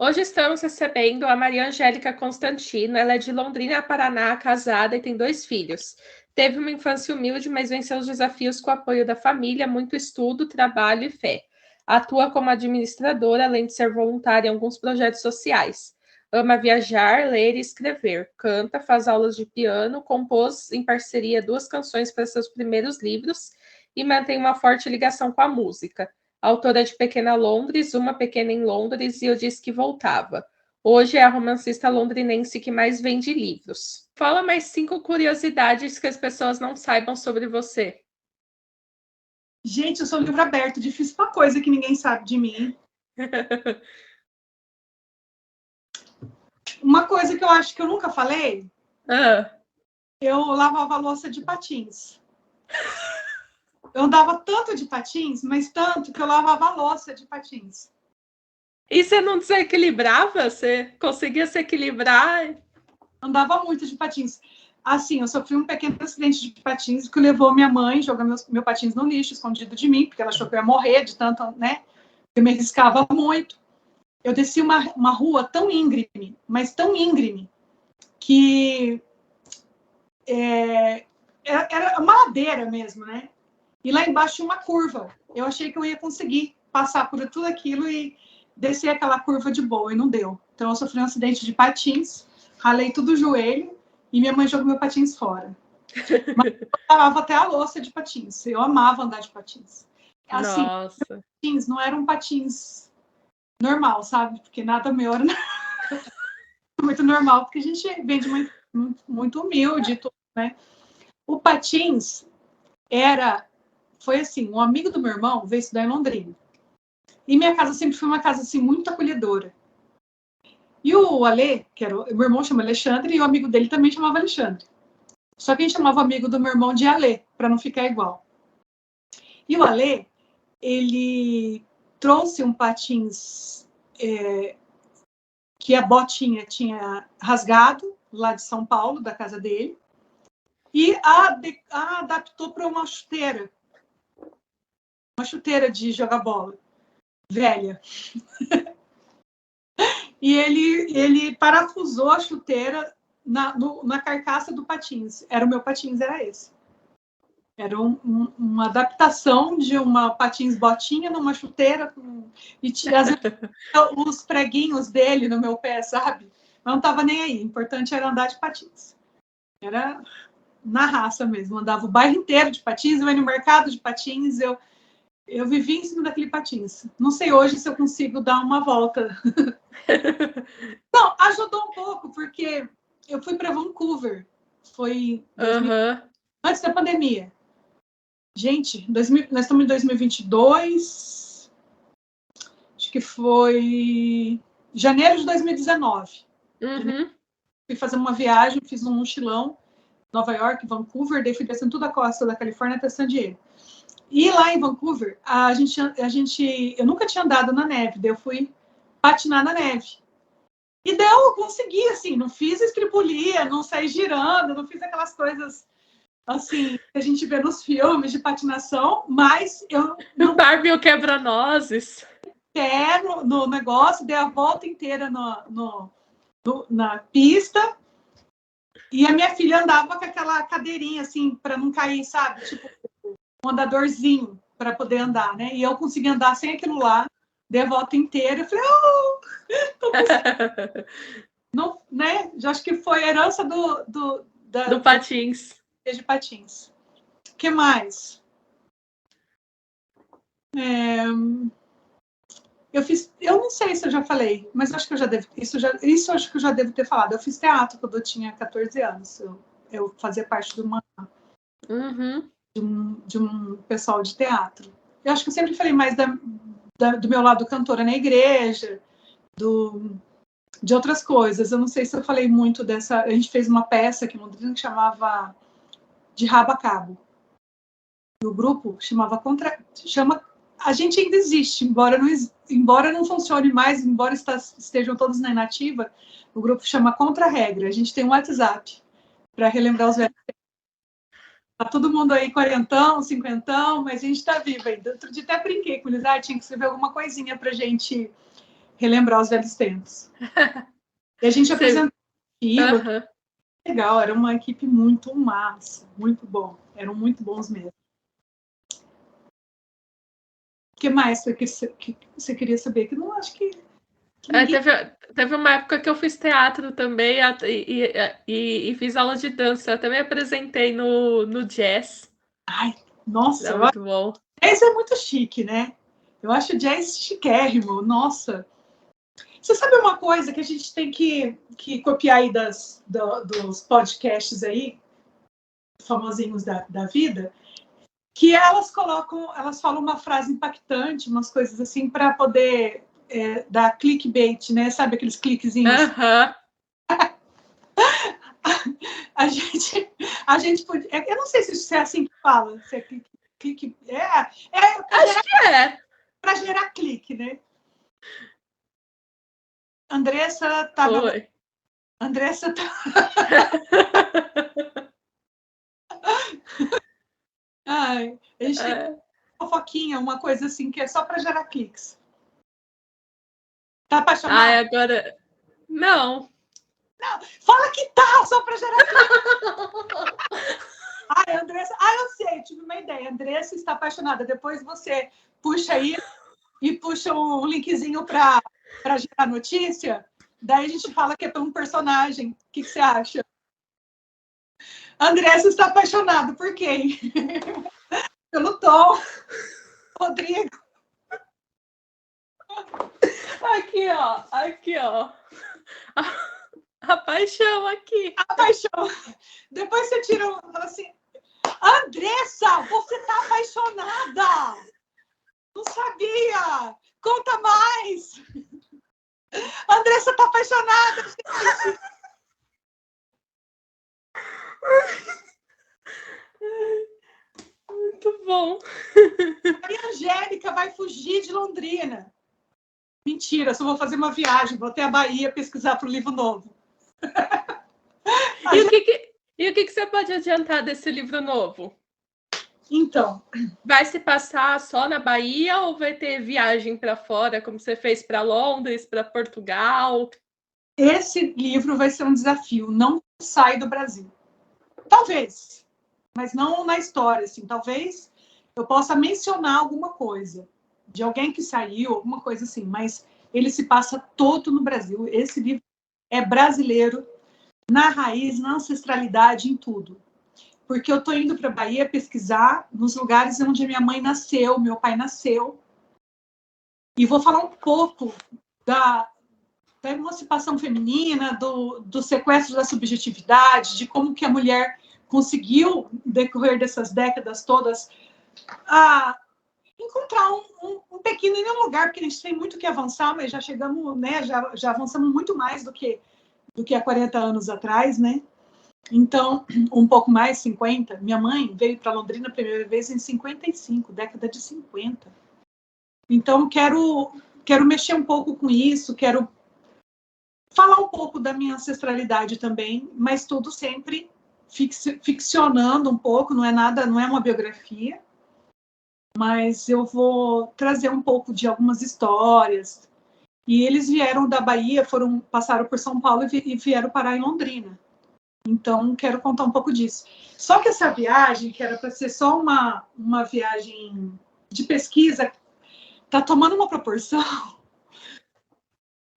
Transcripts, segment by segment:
Hoje estamos recebendo a Maria Angélica Constantino. Ela é de Londrina, Paraná, casada e tem 2 filhos. Teve uma infância humilde, mas venceu os desafios com o apoio da família, muito estudo, trabalho e fé. Atua como administradora, além de ser voluntária em alguns projetos sociais. Ama viajar, ler e escrever. Canta, faz aulas de piano, compôs em parceria 2 canções para seus primeiros livros e mantém uma forte ligação com a música. Autora de Pequena Londres, Uma Pequena em Londres e Eu Disse que Voltava. Hoje é a romancista londrinense que mais vende livros. Fala mais 5 curiosidades que as pessoas não saibam sobre você. Gente, eu sou um livro aberto, difícil pra coisa que ninguém sabe de mim. Uma coisa que eu acho que eu nunca falei, eu lavava a louça de patins. Eu andava tanto de patins, mas tanto que eu lavava a louça de patins. E você não desequilibrava? Você conseguia se equilibrar? Andava muito de patins. Assim, eu sofri um pequeno acidente de patins que levou minha mãe a jogar meu patins no lixo, escondido de mim, porque ela achou que eu ia morrer de tanto, né? Eu me arriscava muito. Eu desci uma rua tão íngreme, mas tão íngreme, que era uma ladeira mesmo, né? E lá embaixo tinha uma curva. Eu achei que eu ia conseguir passar por tudo aquilo e descer aquela curva de boa, e não deu. Então eu sofri um acidente de patins, ralei tudo o joelho e minha mãe jogou meu patins fora. Mas eu lavava até a louça de patins. Eu amava andar de patins. Assim, Nossa. patins não eram patins normal, sabe? Porque nada meu era muito normal, porque a gente vem de muito humilde e tudo, né? O patins foi assim, um amigo do meu irmão veio estudar em Londrina. E minha casa sempre foi uma casa assim muito acolhedora. E o Ale, que era o meu irmão, chama Alexandre, e o amigo dele também chamava Alexandre. Só que a gente chamava o amigo do meu irmão de Ale, para não ficar igual. E o Ale, ele trouxe um patins que a botinha tinha rasgado lá de São Paulo, da casa dele, e a adaptou para uma chuteira de jogar bola, velha. E ele parafusou a chuteira na carcaça do patins. Era o meu patins, era esse. Era uma adaptação de uma patins botinha numa chuteira. E tinha os preguinhos dele no meu pé, sabe? Mas não estava nem aí. O importante era andar de patins. Era na raça mesmo. Andava o bairro inteiro de patins, eu ia no mercado de patins, eu vivi em cima daquele patins. Não sei hoje se eu consigo dar uma volta. Não, ajudou um pouco, porque eu fui para Vancouver. Foi antes da pandemia. Gente, nós estamos em 2022. Acho que foi janeiro de 2019. Fui fazer uma viagem, fiz um mochilão, Nova York, Vancouver, daí fui descendo toda a costa da Califórnia até San Diego. E lá em Vancouver, eu nunca tinha andado na neve, daí eu fui patinar na neve. E daí eu consegui, assim, não fiz estripulia, não saí girando, não fiz aquelas coisas, assim, que a gente vê nos filmes de patinação, mas eu... O Barbie o quebra-nozes. No negócio, dei a volta inteira na pista, e a minha filha andava com aquela cadeirinha, assim, para não cair, sabe? Tipo, um andadorzinho para poder andar, né? E eu consegui andar sem aquilo lá, dei a volta inteira, eu falei, tô conseguindo. Não, né? Já acho que foi a herança do patins. De patins. O que mais? Eu não sei se eu já falei, mas acho que eu já devo. Isso acho que eu já devo ter falado. Eu fiz teatro quando eu tinha 14 anos. Eu fazia parte de um pessoal de teatro. Eu acho que eu sempre falei mais do meu lado cantora na igreja, de outras coisas. Eu não sei se eu falei muito dessa. A gente fez uma peça aqui em Londrina que chamava De Rabo a Cabo. E o grupo chama. A gente ainda existe, embora não funcione mais, embora estejam todos na inativa, o grupo chama Contra-Regra. A gente tem um WhatsApp para relembrar os velhos. Tá todo mundo aí quarentão, cinquentão, mas a gente está vivo ainda. Outro dia até brinquei com eles, tinha que escrever alguma coisinha para a gente relembrar os velhos tempos. E a gente apresentou aquilo. Legal, era uma equipe muito massa, muito bom. Eram muito bons mesmo. O que mais você queria saber? Que não acho que ninguém... Teve uma época que eu fiz teatro também e fiz aula de dança. Eu também apresentei no jazz. Ai, nossa, é muito bom. Jazz é muito chique, né? Eu acho jazz chiquérrimo, nossa. Você sabe uma coisa que a gente tem que copiar aí dos podcasts aí, famosinhos da vida, que elas falam uma frase impactante, umas coisas assim, para poder dar clickbait, né? Sabe aqueles cliquezinhos? A gente podia... Eu não sei se é assim que fala, se é clique... Acho que é. Para gerar clique, né? Andressa tá... Oi. Andressa tá... Ai, a gente tem uma fofoquinha, uma coisa assim, que é só para gerar cliques. Tá apaixonada? Ai, agora... Não. Não, fala que tá, só para gerar cliques. Ai, Andressa... eu sei, tive uma ideia. Andressa está apaixonada. Depois você puxa aí e puxa um linkzinho para gerar notícia. Daí a gente fala que é por um personagem. O que você acha? Andressa está apaixonada por quem? Pelo Tom. Rodrigo. Aqui, ó. A paixão aqui. A paixão. Depois você tira fala assim, Andressa, você tá apaixonada. Não sabia. Conta mais. Andressa tá apaixonada. Muito bom. A Angélica vai fugir de Londrina. Mentira, só vou fazer uma viagem. Vou até a Bahia pesquisar para o livro novo. E o que você pode adiantar desse livro novo? Então, vai se passar só na Bahia ou vai ter viagem para fora, como você fez para Londres, para Portugal? Esse livro vai ser um desafio. Não sai do Brasil. Talvez, mas não na história. Assim. Talvez eu possa mencionar alguma coisa de alguém que saiu, alguma coisa assim, mas ele se passa todo no Brasil. Esse livro é brasileiro, na raiz, na ancestralidade, em tudo. Porque eu estou indo para a Bahia pesquisar nos lugares onde minha mãe nasceu, meu pai nasceu. E vou falar um pouco da emancipação feminina, do sequestro da subjetividade, de como que a mulher conseguiu, no decorrer dessas décadas todas, encontrar um pequeno lugar, porque a gente tem muito que avançar, mas já chegamos, né, já avançamos muito mais do que há 40 anos atrás, né? Então, um pouco mais, 50. Minha mãe veio para Londrina a primeira vez em 55, década de 50. Então, quero mexer um pouco com isso, quero falar um pouco da minha ancestralidade também, mas tudo sempre ficcionando um pouco, não é uma biografia, mas eu vou trazer um pouco de algumas histórias. E eles vieram da Bahia, passaram por São Paulo e vieram parar em Londrina. Então, quero contar um pouco disso. Só que essa viagem, que era para ser só uma viagem de pesquisa, está tomando uma proporção.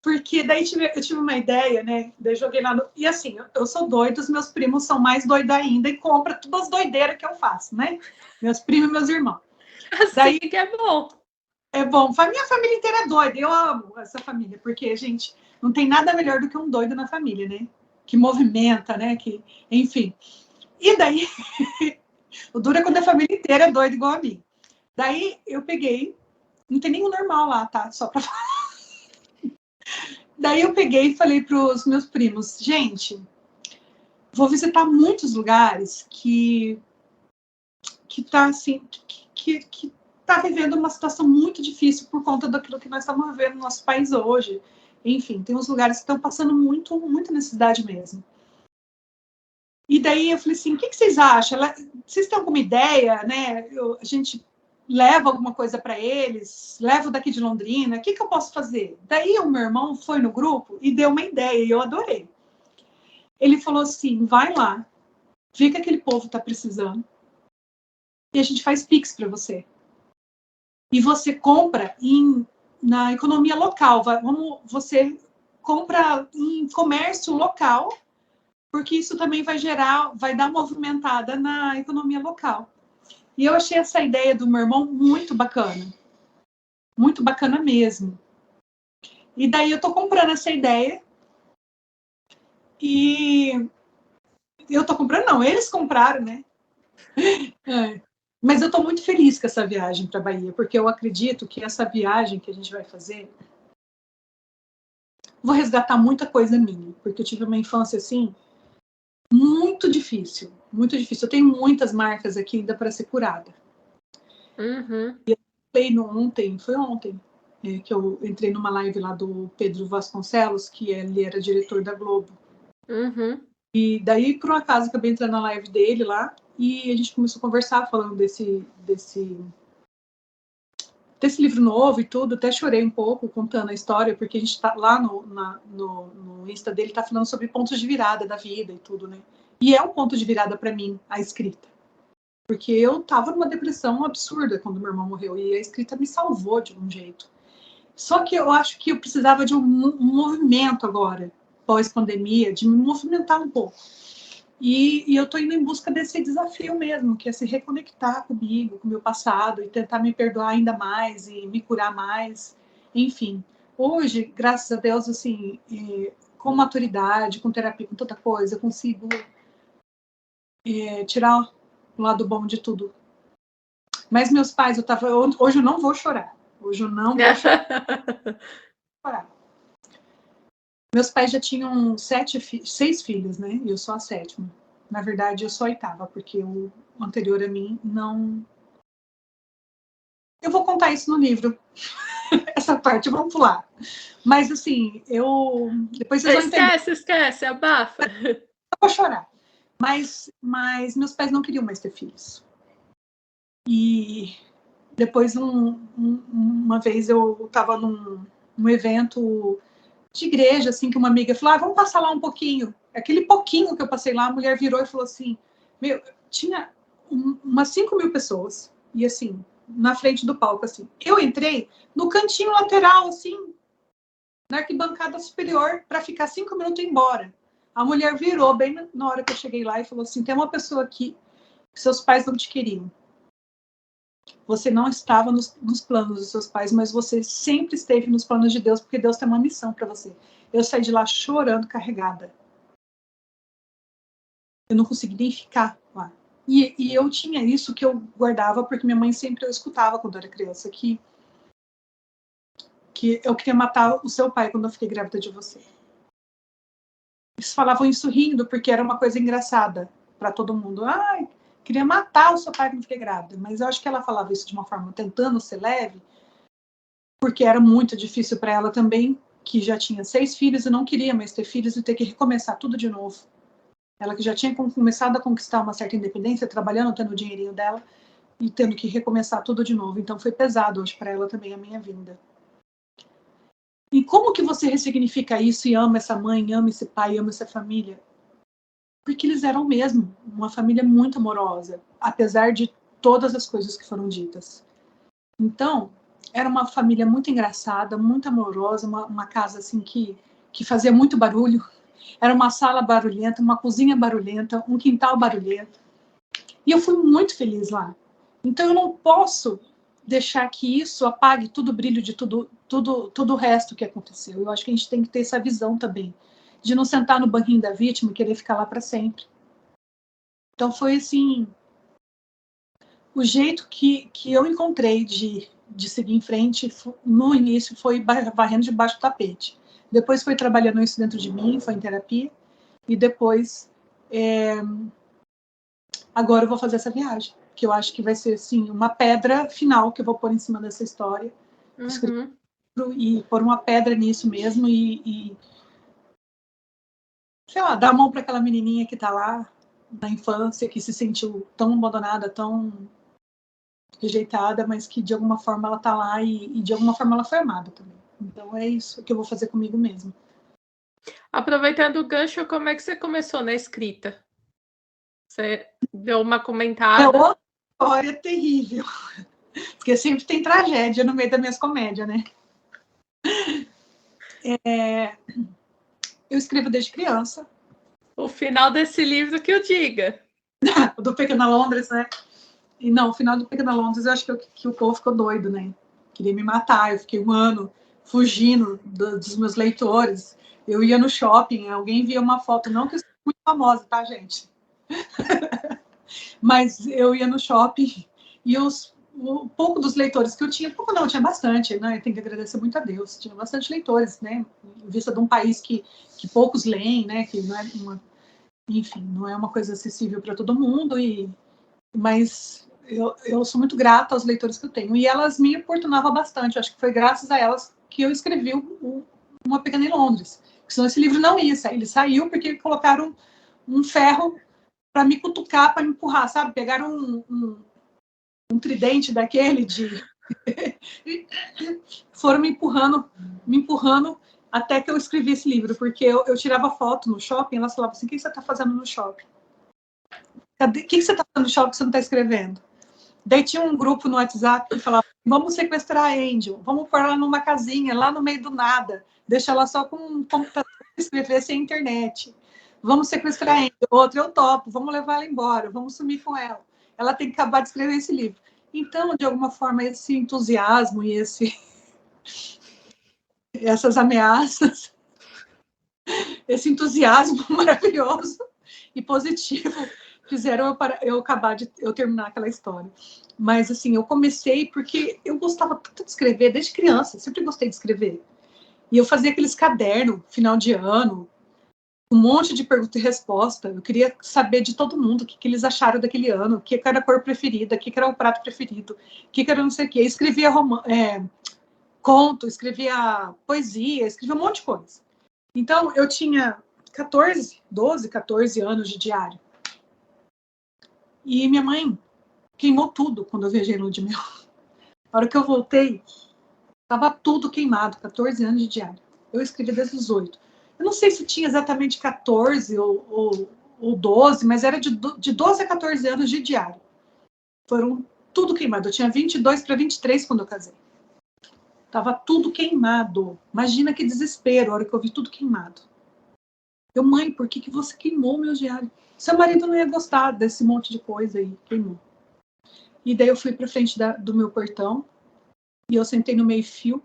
Porque daí eu tive uma ideia, né? Daí joguei lá E assim, eu sou doida, os meus primos são mais doidos ainda e compram todas as doideiras que eu faço, né? Meus primos e meus irmãos. Assim daí, que é bom. É bom. Minha família inteira é doida. Eu amo essa família, porque, gente, não tem nada melhor do que um doido na família, né? Que movimenta, né? Enfim. E daí, o duro é quando a família inteira é doida igual a mim. Daí eu peguei, não tem nenhum normal lá, tá? Só pra falar. Daí eu peguei e falei para os meus primos, gente, vou visitar muitos lugares que tá assim, que tá vivendo uma situação muito difícil por conta daquilo que nós estamos vivendo no nosso país hoje. Enfim, tem uns lugares que estão passando muita necessidade mesmo. E daí eu falei assim, o que vocês acham? Vocês têm alguma ideia, né? A gente levo alguma coisa para eles, levo daqui de Londrina, o que eu posso fazer? Daí o meu irmão foi no grupo e deu uma ideia, e eu adorei. Ele falou assim, vai lá, vê que aquele povo está precisando, e a gente faz Pix para você. E você compra na economia local, você compra em comércio local, porque isso também vai dar movimentada na economia local. E eu achei essa ideia do meu irmão muito bacana mesmo. E daí eu tô comprando essa ideia, e eu tô comprando, não, eles compraram, né? É. Mas eu estou muito feliz com essa viagem para a Bahia, porque eu acredito que essa viagem que a gente vai fazer, vou resgatar muita coisa minha, porque eu tive uma infância assim muito difícil, muito difícil. Eu tenho muitas marcas aqui ainda para ser curada. Uhum. E eu falei foi ontem, que eu entrei numa live lá do Pedro Vasconcelos, que ele era diretor da Globo. Uhum. E daí, por um acaso, acabei entrando na live dele lá, e a gente começou a conversar, falando desse livro novo e tudo. Até chorei um pouco contando a história, porque a gente tá lá no Insta dele, tá falando sobre pontos de virada da vida e tudo, né? E é um ponto de virada para mim, a escrita. Porque eu tava numa depressão absurda quando meu irmão morreu, e a escrita me salvou de um jeito. Só que eu acho que eu precisava de um movimento agora, pós-pandemia, de me movimentar um pouco. E eu estou indo em busca desse desafio mesmo, que é se reconectar comigo, com o meu passado, e tentar me perdoar ainda mais e me curar mais. Enfim, hoje, graças a Deus, assim, com maturidade, com terapia, com tanta coisa, eu consigo tirar o lado bom de tudo. Mas meus pais, hoje eu não vou chorar. Hoje eu não vou chorar. Meus pais já tinham 6 filhos, né? E eu sou a 7ª. Na verdade, eu sou a 8ª, porque o anterior a mim não... Eu vou contar isso no livro. Essa parte, vamos pular. Mas, assim, depois vocês vão entender. Esquece, abafa. Eu vou chorar. Mas meus pais não queriam mais ter filhos. E depois, uma vez, eu estava num evento de igreja, assim, que uma amiga falou, vamos passar lá um pouquinho. Aquele pouquinho que eu passei lá, a mulher virou e falou assim, tinha umas 5.000 pessoas, e assim, na frente do palco, assim. Eu entrei no cantinho lateral, assim, na arquibancada superior, para ficar 5 minutos e ir embora. A mulher virou bem na hora que eu cheguei lá e falou assim, tem uma pessoa aqui que seus pais não te queriam. Você não estava nos planos dos seus pais, mas você sempre esteve nos planos de Deus, porque Deus tem uma missão para você. Eu saí de lá chorando, carregada. Eu não consegui nem ficar lá. E eu tinha isso que eu guardava, porque minha mãe sempre, eu escutava quando eu era criança, que eu queria matar o seu pai quando eu fiquei grávida de você. Eles falavam isso rindo, porque era uma coisa engraçada para todo mundo. Ai, queria matar o seu pai quando eu fiquei grávida. Mas eu acho que ela falava isso de uma forma tentando ser leve, porque era muito difícil para ela também, que já tinha 6 filhos e não queria mais ter filhos e ter que recomeçar tudo de novo. Ela que já tinha começado a conquistar uma certa independência, trabalhando, tendo o dinheirinho dela e tendo que recomeçar tudo de novo. Então foi pesado hoje para ela também a minha vinda. E como que você ressignifica isso e ama essa mãe, ama esse pai, ama essa família? Porque eles eram mesmo uma família muito amorosa, apesar de todas as coisas que foram ditas. Então, era uma família muito engraçada, muito amorosa, uma casa assim que fazia muito barulho. Era uma sala barulhenta, uma cozinha barulhenta, um quintal barulhento. E eu fui muito feliz lá. Então eu não posso deixar que isso apague todo o brilho de todo o resto que aconteceu. Eu acho que a gente tem que ter essa visão também, de não sentar no banquinho da vítima e querer ficar lá para sempre. Então foi assim, o jeito que eu encontrei de seguir em frente no início foi varrendo debaixo do tapete. Depois foi trabalhando isso dentro de mim, foi em terapia. E depois, agora eu vou fazer essa viagem, que eu acho que vai ser assim, uma pedra final que eu vou pôr em cima dessa história. Uhum. E pôr uma pedra nisso mesmo e sei lá, dar a mão para aquela menininha que está lá na infância, que se sentiu tão abandonada, tão rejeitada, mas que de alguma forma ela está lá e de alguma forma ela foi amada também. Então é isso que eu vou fazer comigo mesmo. Aproveitando o gancho, como é que você começou na escrita? Você deu uma comentada? É outra história terrível, porque sempre tem tragédia no meio das minhas comédias, né? Eu escrevo desde criança. O final desse livro que eu diga. Do Pequena Londres, né? E não, o final do Pequena Londres, eu acho que o povo ficou doido, né? Queria me matar. Eu fiquei um ano fugindo dos meus leitores. Eu ia no shopping, alguém via uma foto, não que eu sou muito famosa, tá, gente? Mas eu ia no shopping e o pouco dos leitores que eu tinha, pouco não, tinha bastante, né? Eu tenho que agradecer muito a Deus. Tinha bastante leitores, né? Em vista de um país que poucos leem, né? Que não é enfim, não é uma coisa acessível para todo mundo, mas eu sou muito grata aos leitores que eu tenho. E elas me importunavam bastante. Eu acho que foi graças a elas que eu escrevi Uma Pequena em Londres. Porque senão esse livro não ia sair. Ele saiu porque colocaram um ferro para me cutucar, para me empurrar, sabe? Pegaram um tridente daquele de... Foram me empurrando até que eu escrevi esse livro, porque eu tirava foto no shopping, elas falavam assim, o que você está fazendo no shopping? O que você está fazendo no shopping que você não está escrevendo? Daí tinha um grupo no WhatsApp que falava, vamos sequestrar a Angel, vamos pôr ela numa casinha, lá no meio do nada, deixar ela só com um computador para escrever sem internet. Vamos sequestrar a Angel, outro eu topo, vamos levar ela embora, vamos sumir com ela. Ela tem que acabar de escrever esse livro. Então, de alguma forma, esse entusiasmo e essas ameaças, esse entusiasmo maravilhoso e positivo fizeram eu terminar aquela história. Mas, assim, eu comecei porque eu gostava tanto de escrever, desde criança, sempre gostei de escrever. E eu fazia aqueles cadernos, final de ano, um monte de pergunta e resposta. Eu queria saber de todo mundo o que eles acharam daquele ano, o que era a cor preferida, o que era o prato preferido, o que era não sei o quê. Eu escrevia conto, escrevia poesia, escrevia um monte de coisa. Então, eu tinha 12, 14 anos de diário. E minha mãe queimou tudo quando eu viajei no de mel. Na hora que eu voltei, estava tudo queimado, 14 anos de diário. Eu escrevi desde os 8. Eu não sei se tinha exatamente 14 ou 12, mas era de 12 a 14 anos de diário. Foram tudo queimado. Eu tinha 22 para 23 quando eu casei. Tava tudo queimado. Imagina que desespero a hora que eu vi tudo queimado. Eu, mãe, por que você queimou meu diário? Seu marido não ia gostar desse monte de coisa aí, queimou. E daí eu fui para frente do meu portão e eu sentei no meio-fio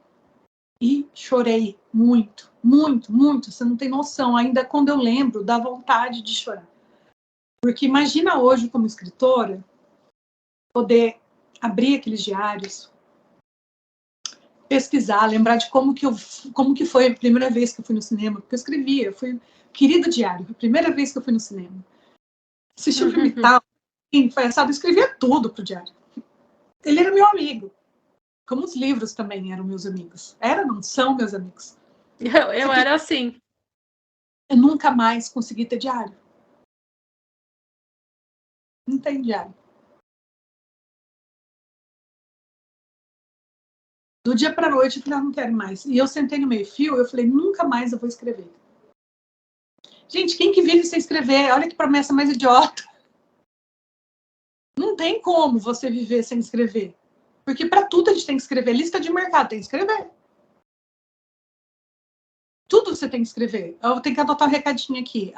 e chorei muito, muito, muito. Você não tem noção. Ainda quando eu lembro, dá vontade de chorar. Porque imagina hoje, como escritora, poder abrir aqueles diários, pesquisar, lembrar de como que foi a primeira vez que eu fui no cinema, porque eu escrevia, foi querido diário, a primeira vez que eu fui no cinema. Assisti um filme tal, foi assado, eu escrevia tudo pro diário. Ele era meu amigo, como os livros também eram meus amigos. Não são meus amigos. Eu era assim. Eu nunca mais consegui ter diário. Não tem diário. Do dia para a noite, eu falei, não quero mais. E eu sentei no meio-fio, eu falei, nunca mais eu vou escrever. Gente, quem que vive sem escrever? Olha que promessa mais idiota. Não tem como você viver sem escrever. Porque para tudo a gente tem que escrever. Lista de mercado, tem que escrever. Tudo você tem que escrever. Eu tenho que adotar um recadinho aqui.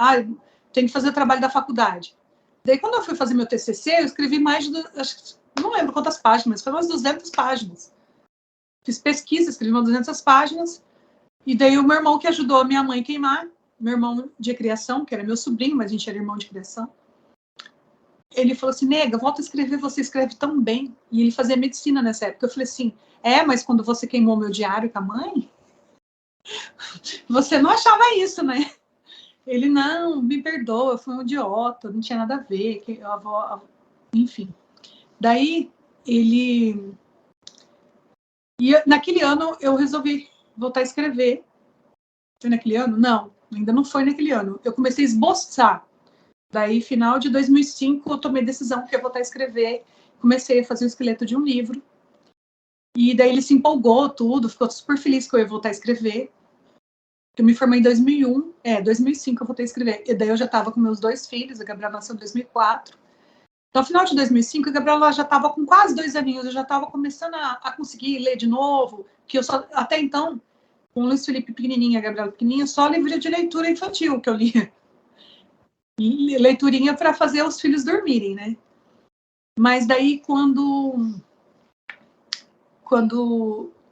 Tem que fazer o trabalho da faculdade. Daí, quando eu fui fazer meu TCC, eu escrevi não lembro quantas páginas, mas foi umas 200 páginas. Fiz pesquisa, escrevi umas 200 páginas. E daí o meu irmão que ajudou a minha mãe a queimar, meu irmão de criação, que era meu sobrinho, mas a gente era irmão de criação, ele falou assim, nega, volta a escrever, você escreve tão bem. E ele fazia medicina nessa época. Eu falei assim, mas quando você queimou meu diário com a mãe, você não achava isso, né? Ele, não, me perdoa, eu fui um idiota, não tinha nada a ver, enfim. Daí, ele... E naquele ano, eu resolvi voltar a escrever. Foi naquele ano? Não, ainda não foi naquele ano. Eu comecei a esboçar. Daí, final de 2005, eu tomei a decisão que eu ia voltar a escrever. comecei a fazer o esqueleto de um livro. E daí ele se empolgou, tudo, ficou super feliz que eu ia voltar a escrever. Eu me formei em 2001, 2005 eu voltei a escrever. E daí eu já estava com meus 2 filhos, a Gabriela nasceu em 2004. Então, no final de 2005, a Gabriela já estava com quase 2 aninhos, eu já estava começando a conseguir ler de novo, que eu só, até então, com o Luiz Felipe pequenininho, a Gabriela pequenininha, só livro de leitura infantil que eu lia. E leiturinha para fazer os filhos dormirem, né? Mas daí, quando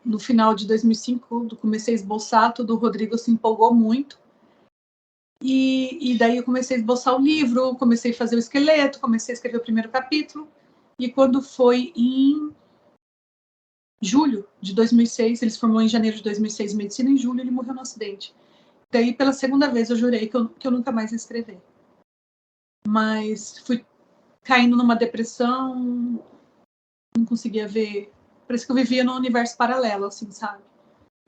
no final de 2005, comecei a esboçar tudo, o Rodrigo se empolgou muito. E daí eu comecei a esboçar o livro, comecei a fazer o esqueleto, comecei a escrever o primeiro capítulo. E quando foi em julho de 2006, ele se formou em janeiro de 2006 em medicina, em julho ele morreu no acidente. Daí, pela segunda vez, eu jurei que eu nunca mais ia escrever. Mas fui caindo numa depressão, não conseguia ver. Parece que eu vivia num universo paralelo, assim, sabe?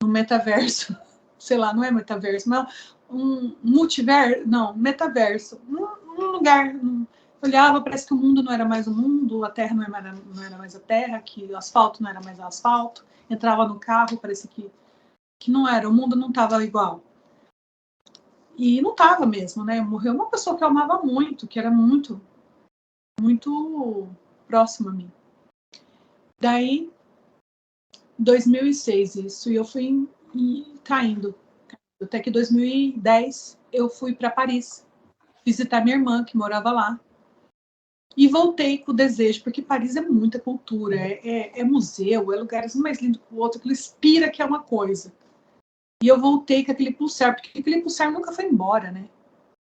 No metaverso. Sei lá, não é metaverso, mas um multiverso, não, metaverso. Um lugar. Olhava, parece que o mundo não era mais o mundo, a terra não era mais a terra, que o asfalto não era mais o asfalto. Entrava no carro, parecia que não era, o mundo não estava igual. E não estava mesmo, né? Morreu uma pessoa que eu amava muito, que era muito, muito próxima a mim. Daí, 2006 isso, e eu fui caindo. Até que em 2010 eu fui para Paris visitar minha irmã, que morava lá. E voltei com o desejo, porque Paris é muita cultura, é museu, é lugares um mais lindo que o outro, aquilo inspira que é uma coisa. E eu voltei com aquele pulsar, porque aquele pulsar nunca foi embora, né?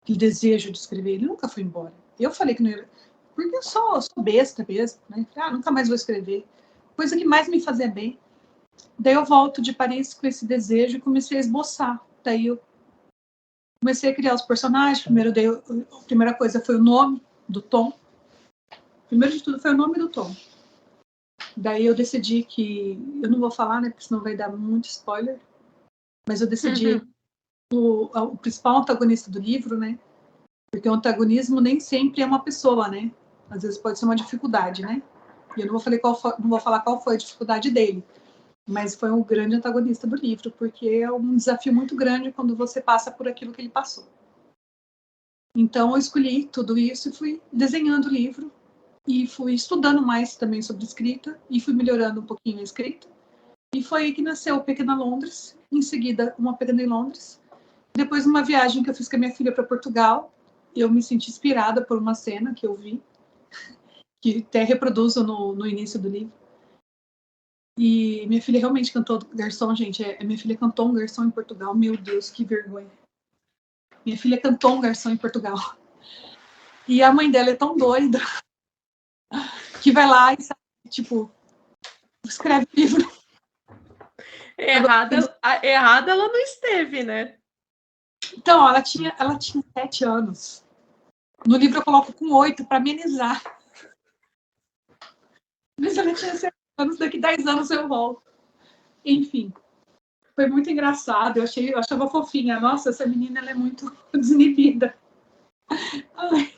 Aquele desejo de escrever, ele nunca foi embora. Eu falei que não ia, porque eu sou besta mesmo, né? Nunca mais vou escrever. Coisa que mais me fazia bem. Daí eu volto de Paris com esse desejo e comecei a esboçar. Daí eu comecei a criar os personagens. Primeiro, a primeira coisa foi o nome do Tom. Primeiro de tudo foi o nome do Tom. Daí eu decidi que... Eu não vou falar, né? Porque senão vai dar muito spoiler. Mas eu decidi o principal antagonista do livro, né? Porque o antagonismo nem sempre é uma pessoa, né? Às vezes pode ser uma dificuldade, né? E eu não vou falar qual foi a dificuldade dele. Mas foi um grande antagonista do livro, porque é um desafio muito grande quando você passa por aquilo que ele passou. Então eu escolhi tudo isso e fui desenhando o livro e fui estudando mais também sobre escrita e fui melhorando um pouquinho a escrita. E foi aí que nasceu Pequena Londres, em seguida Uma Pequena em Londres. Depois, uma viagem que eu fiz com a minha filha para Portugal, eu me senti inspirada por uma cena que eu vi, que até reproduzo no início do livro. E minha filha realmente cantou garçom, gente. Minha filha cantou um garçom em Portugal. Meu Deus, que vergonha. Minha filha cantou um garçom em Portugal. E a mãe dela é tão doida que vai lá e, sabe, tipo, escreve livro. Errada ela não esteve, né? Então, ela tinha 7 anos. No livro eu coloco com 8 para amenizar. Mas ela tinha 7 anos, daqui 10 anos eu volto. Enfim, foi muito engraçado. Eu achava fofinha. Nossa, essa menina ela é muito desinibida. Ai.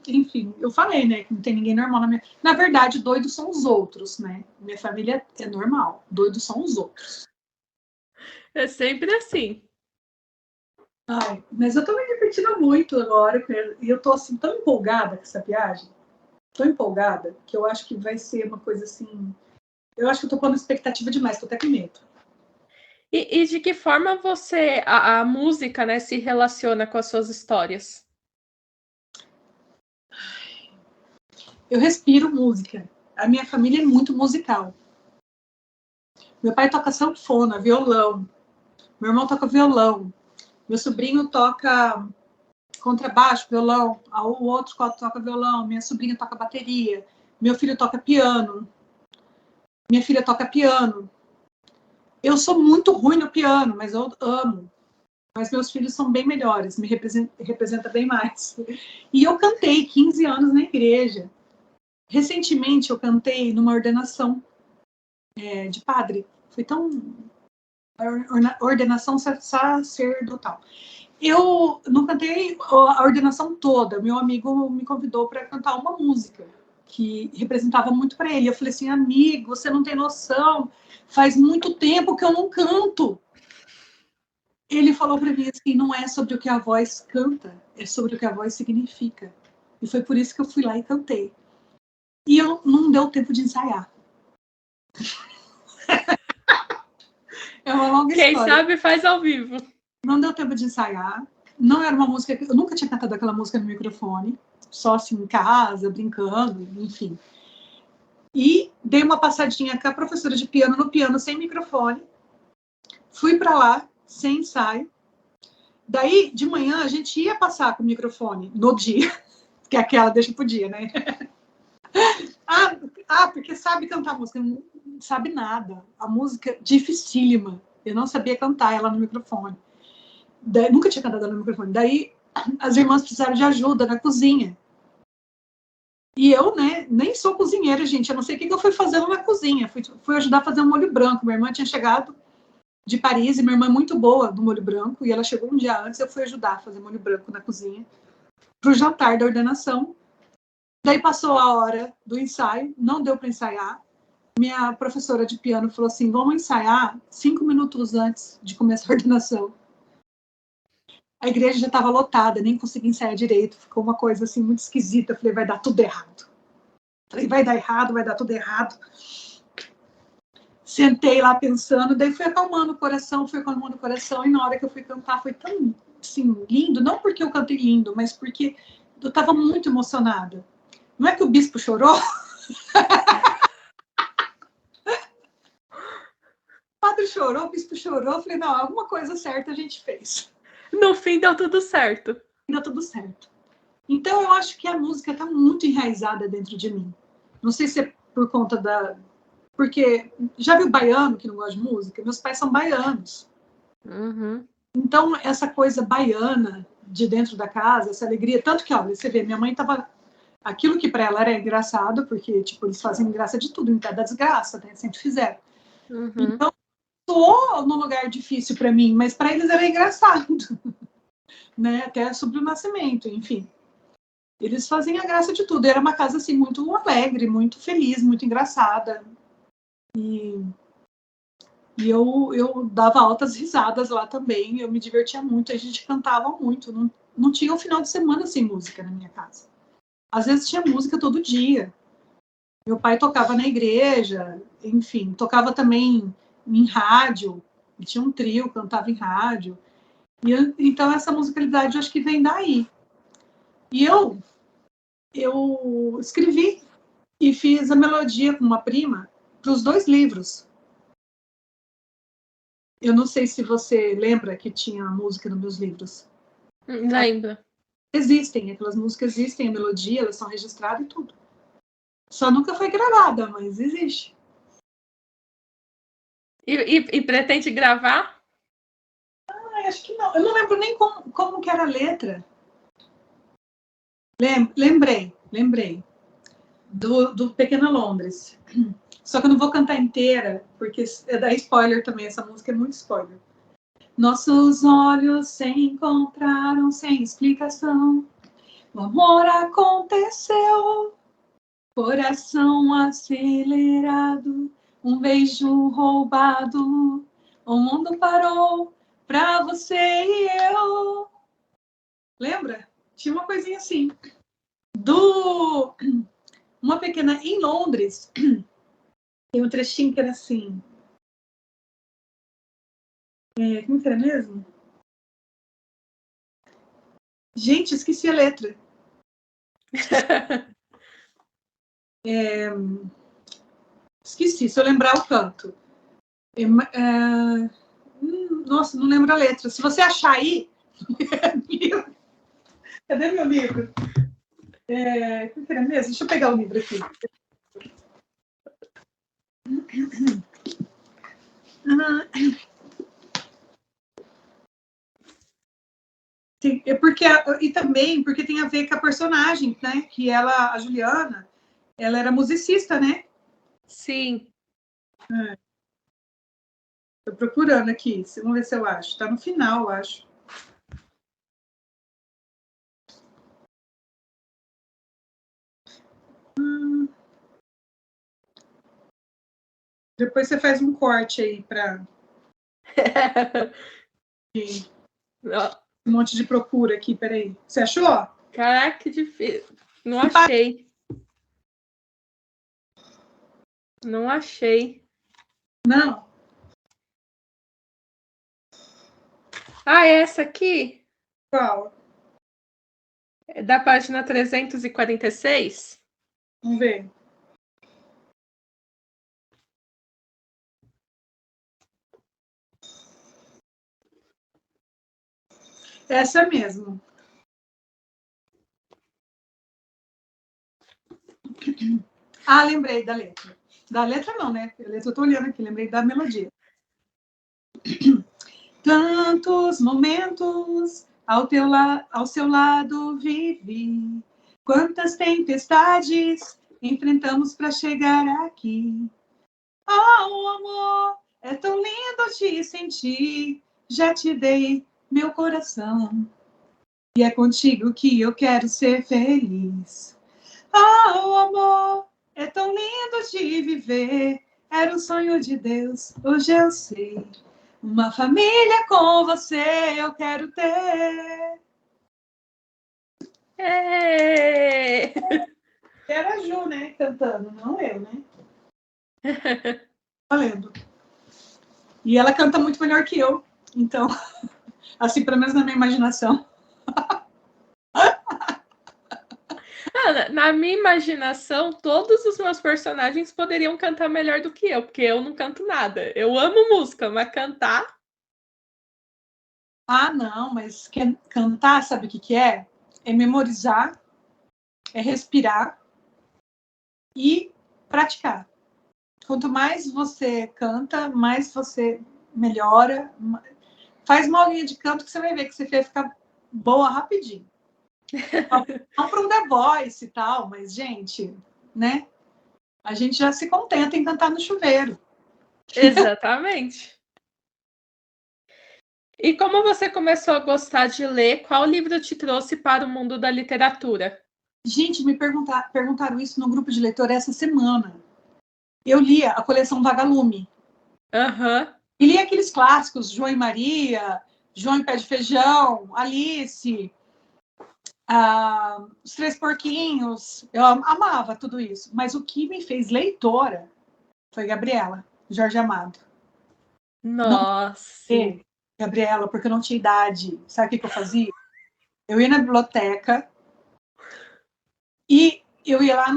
Enfim, eu falei, né, que não tem ninguém normal na minha... Na verdade, doidos são os outros, né? Minha família é normal. Doidos são os outros. É sempre assim. Ai, mas eu tô me divertindo muito agora. E eu tô, assim, tão empolgada com essa viagem. Tão empolgada, que eu acho que vai ser uma coisa, assim... Eu acho que eu tô pondo expectativa demais, tô até com medo. E de que forma a música, né, se relaciona com as suas histórias? Eu respiro música. A minha família é muito musical. Meu pai toca sanfona, violão. Meu irmão toca violão. Meu sobrinho toca contrabaixo, violão. O outro toca violão. Minha sobrinha toca bateria. Meu filho toca piano. Minha filha toca piano. Eu sou muito ruim no piano, mas eu amo. Mas meus filhos são bem melhores, me representa bem mais. E eu cantei 15 anos na igreja. Recentemente eu cantei numa ordenação de padre. Foi tão... ordenação sacerdotal. Eu não cantei a ordenação toda. Meu amigo me convidou para cantar uma música que representava muito para ele. Eu falei assim, amigo, você não tem noção. Faz muito tempo que eu não canto. Ele falou para mim assim, não é sobre o que a voz canta, é sobre o que a voz significa. E foi por isso que eu fui lá e cantei. E eu não deu tempo de ensaiar. É uma longa Quem história. sabe faz ao vivo. Não deu tempo de ensaiar. Não era uma música... Eu nunca tinha cantado aquela música no microfone. Só assim, em casa, brincando, enfim. E dei uma passadinha com a professora de piano no piano, sem microfone. Fui para lá, sem ensaio. Daí, de manhã, a gente ia passar com o microfone no dia. Que é aquela deixa pro dia, né? Porque sabe cantar música. Não sabe nada. A música dificílima. Eu não sabia cantar ela no microfone. Daí, nunca tinha cantado ela no microfone. Daí, as irmãs precisaram de ajuda na cozinha. E eu, né, nem sou cozinheira, gente. Eu não sei o que eu fui fazendo na cozinha. Fui ajudar a fazer um molho branco. Minha irmã tinha chegado de Paris e minha irmã é muito boa no molho branco. E ela chegou um dia antes, eu fui ajudar a fazer molho branco na cozinha para o jantar da ordenação. Daí passou a hora do ensaio, não deu para ensaiar. Minha professora de piano falou assim, vamos ensaiar 5 minutos antes de começar a ordenação. A igreja já estava lotada, nem consegui ensaiar direito. Ficou uma coisa assim muito esquisita. Eu falei, vai dar tudo errado. Falei, vai dar errado, vai dar tudo errado. Sentei lá pensando, daí fui acalmando o coração, e na hora que eu fui cantar foi tão, assim, lindo, não porque eu cantei lindo, mas porque eu estava muito emocionada. Não é que o bispo chorou? O padre chorou, o bispo chorou, eu falei, não, alguma coisa certa a gente fez. No fim deu tudo certo. Deu tudo certo. Então eu acho que a música está muito enraizada dentro de mim. Não sei se é por conta da... Porque já viu baiano que não gosta de música? Meus pais são baianos. Uhum. Então, essa coisa baiana de dentro da casa, essa alegria, tanto que, olha, você vê, minha mãe estava... Aquilo que para ela era engraçado, porque, tipo, eles fazem graça de tudo, então é da desgraça, né? Sempre fizeram. Uhum. Então, soou num lugar difícil para mim, mas para eles era engraçado. Né? Até sobre o nascimento, enfim. Eles faziam a graça de tudo. Era uma casa, assim, muito alegre, muito feliz, muito engraçada. E eu dava altas risadas lá também, eu me divertia muito, a gente cantava muito, não tinha um final de semana sem música na minha casa. Às vezes tinha música todo dia. Meu pai tocava na igreja, enfim, tocava também em rádio, ele tinha um trio, cantava em rádio. Então essa musicalidade eu acho que vem daí. E eu escrevi e fiz a melodia com uma prima para os 2 livros. Eu não sei se você lembra que tinha música nos meus livros. Lembro. Existem, aquelas músicas existem, a melodia, elas são registradas e tudo. Só nunca foi gravada, mas existe. E pretende gravar? Acho que não. Eu não lembro nem como que era a letra. Lembrei. Do Pequena Londres. Só que eu não vou cantar inteira, porque é dar spoiler também. Essa música é muito spoiler. Nossos olhos se encontraram sem explicação. O amor aconteceu. Coração acelerado. Um beijo roubado. O mundo parou pra você e eu. Lembra? Tinha uma coisinha assim. Uma pequena em Londres. Tem um trechinho que era assim. Como que era mesmo? Gente, esqueci a letra. Esqueci, se eu lembrar eu canto. Nossa, não lembro a letra. Se você achar aí. Cadê meu livro? Como que era mesmo? Deixa eu pegar o livro aqui. E também porque tem a ver com a personagem, né? Que ela, a Juliana, ela era musicista, né? Sim. Tô procurando aqui, vamos ver se eu acho. Tá no final, eu acho. Depois você faz um corte aí para um monte de procura aqui, peraí. Você achou? Caraca, que difícil. Não achei. Não achei. Não. Ah, é essa aqui? Qual? É da página 346? Vamos ver. Essa mesmo. Ah, lembrei da letra. Da letra não, né? A letra eu tô olhando aqui, lembrei da melodia. Tantos momentos ao seu lado vivi. Quantas tempestades enfrentamos para chegar aqui. Oh, amor, é tão lindo te sentir. Já te dei meu coração. E é contigo que eu quero ser feliz. Oh, amor, é tão lindo de viver. Era o sonho de Deus, hoje eu sei. Uma família com você eu quero ter. Era a Ju, né, cantando, não eu, né? Valendo. E ela canta muito melhor que eu. Então, assim, pelo menos na minha imaginação. Na minha imaginação, todos os meus personagens poderiam cantar melhor do que eu, porque eu não canto nada. Eu amo música, mas cantar. Ah, não, mas cantar, sabe o que é? É memorizar, é respirar e praticar. Quanto mais você canta, mais você melhora. Faz uma aulinha de canto que você vai ver que você vai ficar boa rapidinho. Não para um The Voice e tal, mas, gente, né? A gente já se contenta em cantar no chuveiro. Exatamente. E como você começou a gostar de ler, qual livro te trouxe para o mundo da literatura? Gente, me perguntaram isso no grupo de leitor essa semana. Eu lia a coleção Vagalume. Aham. E li aqueles clássicos, João e Maria, João e Pé de Feijão, Alice, Os Três Porquinhos. Eu amava tudo isso. Mas o que me fez leitora foi Gabriela, Jorge Amado. Nossa. Não, Gabriela, porque eu não tinha idade. Sabe o que eu fazia? Eu ia na biblioteca e eu ia lá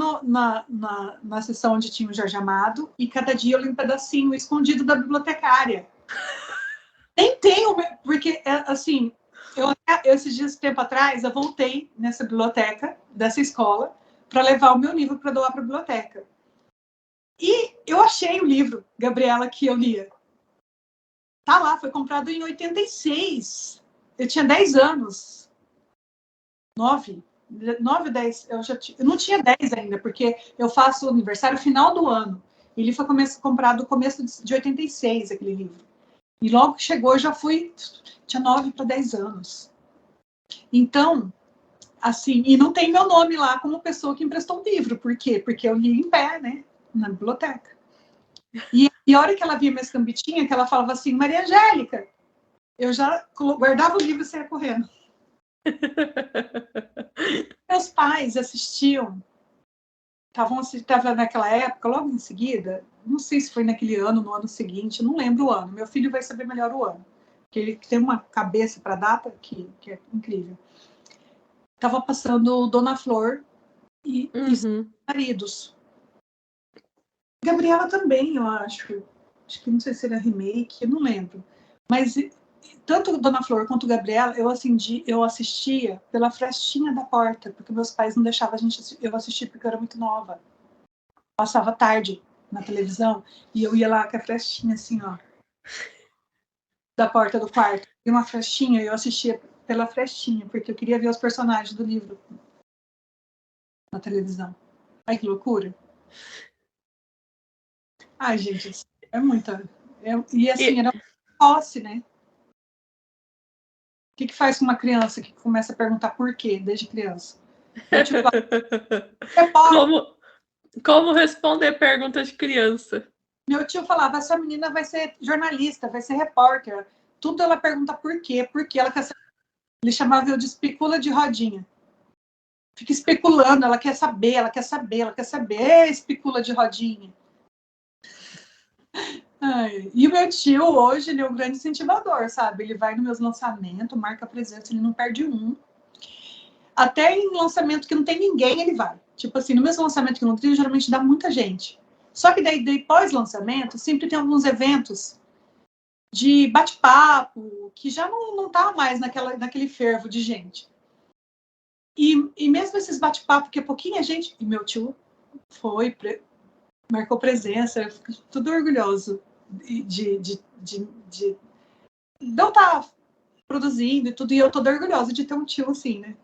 na sessão onde tinha o Jorge Amado e cada dia eu li um pedacinho escondido da bibliotecária. Nem tenho, porque, assim, esses dias, tempo atrás, eu voltei nessa biblioteca dessa escola para levar o meu livro para doar para a biblioteca. E eu achei o livro, Gabriela, que eu lia. Tá lá, foi comprado em 86. Eu tinha 10 anos. 9, 10. Eu não tinha 10 ainda, porque eu faço aniversário final do ano. Ele foi comprado no começo de 86, aquele livro. E logo que chegou, eu já fui. Tinha 9 para 10 anos. Então, assim, e não tem meu nome lá como pessoa que emprestou um livro. Por quê? Porque eu li em pé, né? Na biblioteca. E a hora que ela via minhas cambitinhas, que ela falava assim, Maria Angélica, eu já guardava o livro e saia correndo. Meus pais assistiam, estava naquela época, logo em seguida, não sei se foi naquele ano, no ano seguinte, não lembro o ano. Meu filho vai saber melhor o ano, porque ele tem uma cabeça para data que é incrível. Estava passando Dona Flor e maridos. Gabriela também, eu acho. Acho que não sei se era remake, eu não lembro. Mas tanto Dona Flor quanto Gabriela, eu assistia pela frestinha da porta, porque meus pais não deixavam eu assistir porque eu era muito nova. Passava tarde na televisão e eu ia lá com a frestinha assim, ó, da porta do quarto. E uma frestinha, e eu assistia pela frestinha, porque eu queria ver os personagens do livro na televisão. Ai, que loucura. Ai, gente, é muita. E assim, era posse, né? O que faz com uma criança que começa a perguntar por quê desde criança? Eu, tipo, é posse. Como responder perguntas de criança? Meu tio falava, essa menina vai ser jornalista, vai ser repórter. Tudo ela pergunta por quê, porque ela quer saber. Ele chamava eu de especula de rodinha. Fica especulando, ela quer saber, ela quer saber, ela quer saber. Especula de rodinha. Ai, e o meu tio, hoje, ele é um grande incentivador, sabe? Ele vai nos meus lançamentos, marca presença, ele não perde um. Até em lançamento que não tem ninguém, ele vai. Tipo assim, no mesmo lançamento que não tem, geralmente dá muita gente. Só que daí pós-lançamento, sempre tem alguns eventos de bate-papo, que já não tá mais naquele fervo de gente. E mesmo esses bate-papo, que é pouquinha gente, e meu tio foi, marcou presença, eu fico tudo orgulhoso de não estar produzindo e tudo, e eu tô orgulhosa de ter um tio assim, né?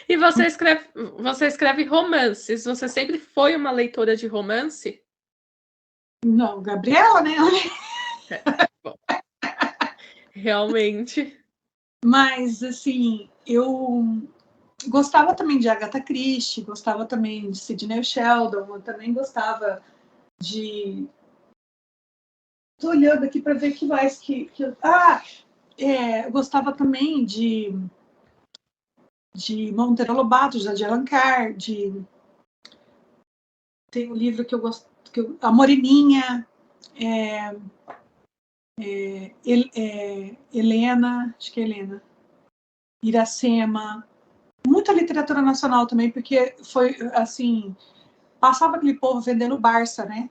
E você escreve romances. Você sempre foi uma leitora de romance? Não, Gabriela, né? Bom, realmente. Mas, assim, eu gostava também de Agatha Christie, gostava também de Sidney Sheldon, eu também gostava de... Tô olhando aqui para ver que mais que... eu gostava também de Monteiro Lobato, de Alencar, tem um livro que eu gosto, A Moreninha, Helena, acho que é Helena, Iracema, muita literatura nacional também, porque foi assim, passava aquele povo vendendo Barça, né?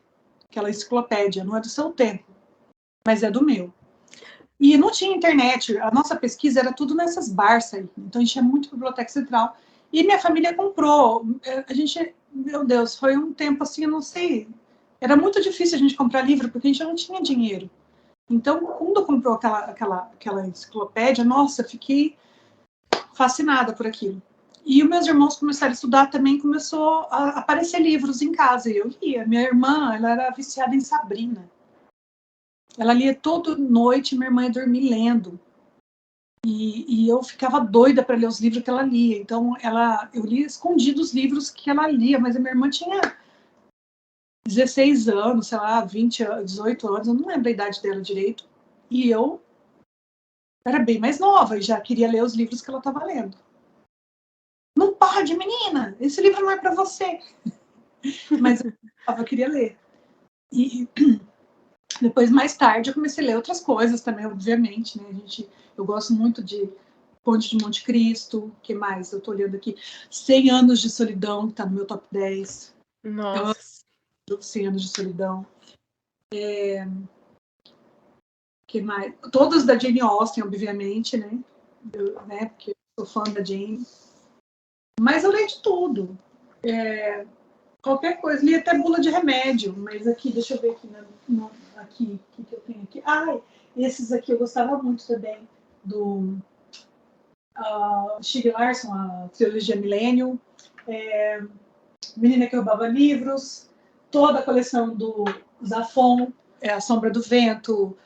Aquela enciclopédia, não é do seu tempo, mas é do meu. E não tinha internet, a nossa pesquisa era tudo nessas Barça aí, então a gente tinha muito biblioteca central. E minha família comprou, a gente, meu Deus, foi um tempo assim, eu não sei, era muito difícil a gente comprar livro, porque a gente não tinha dinheiro. Então, quando comprou aquela enciclopédia, nossa, fiquei fascinada por aquilo. E os meus irmãos começaram a estudar também, começou a aparecer livros em casa, e eu lia. Minha irmã, ela era viciada em Sabrina. Ela lia toda noite, minha irmã ia dormir lendo. E eu ficava doida para ler os livros que ela lia. Então, eu lia escondido os livros que ela lia, mas a minha irmã tinha 16 anos, sei lá, 20, 18 anos, eu não lembro a idade dela direito. E eu era bem mais nova e já queria ler os livros que ela estava lendo. Não pode, menina! Esse livro não é para você. Mas eu queria ler. E depois, mais tarde, eu comecei a ler outras coisas também, obviamente, né? Eu gosto muito de Conde de Monte Cristo, o que mais? Eu estou olhando aqui. 100 Anos de Solidão, que está no meu top 10. Nossa. 100 Anos de Solidão. Que mais? Todos da Jane Austen, obviamente, né? Porque eu sou fã da Jane. Mas eu leio de tudo. Qualquer coisa. Li até bula de remédio, mas aqui, deixa eu ver aqui. Aqui, o que eu tenho aqui? Esses aqui eu gostava muito também. Do Stieg Larsson, a trilogia Millennium. Menina que Roubava Livros. Toda a coleção do Zafon, A Sombra do Vento,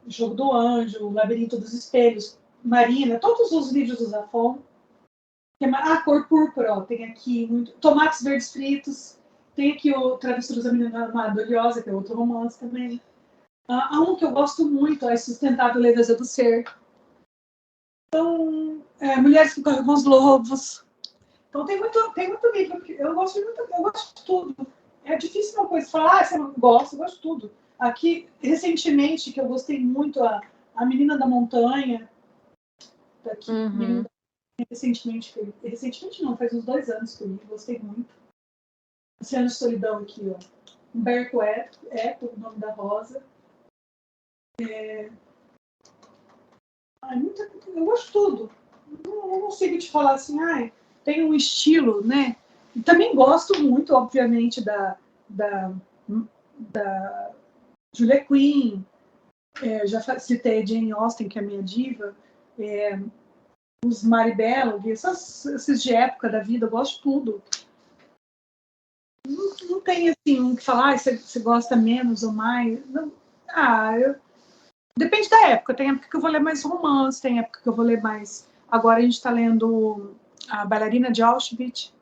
Jogo do Anjo, Labirinto dos Espelhos, Marina, todos os livros do Zafon. Cor Púrpura, tem aqui Tomates Verdes Fritos, tem aqui o Travessuras da Menina Maravilhosa, que é outro romance também. Há um que eu gosto muito, é Sustentável Leveza do Ser. Então, Mulheres que Correm com os Lobos. Então tem muito livro, eu gosto de tudo. É difícil uma coisa falar, você não gosta, eu gosto de tudo. Aqui, recentemente, que eu gostei muito, a Menina da Montanha, daqui, Menina recentemente não, faz uns 2 anos que eu li, gostei muito. Oceano de Solidão aqui, ó. Humberto Eco, o nome da Rosa. Eu gosto de tudo. Não consigo te falar assim, tem um estilo, né? E também gosto muito, obviamente, da Julia Quinn. Já citei a Jane Austen, que é a minha diva. Os Maribel, esses de época da vida, eu gosto de tudo. Não tem assim um que falar, você gosta menos ou mais. Não. Depende da época. Tem época que eu vou ler mais romance, tem época que eu vou ler mais. Agora a gente está lendo A Bailarina de Auschwitz.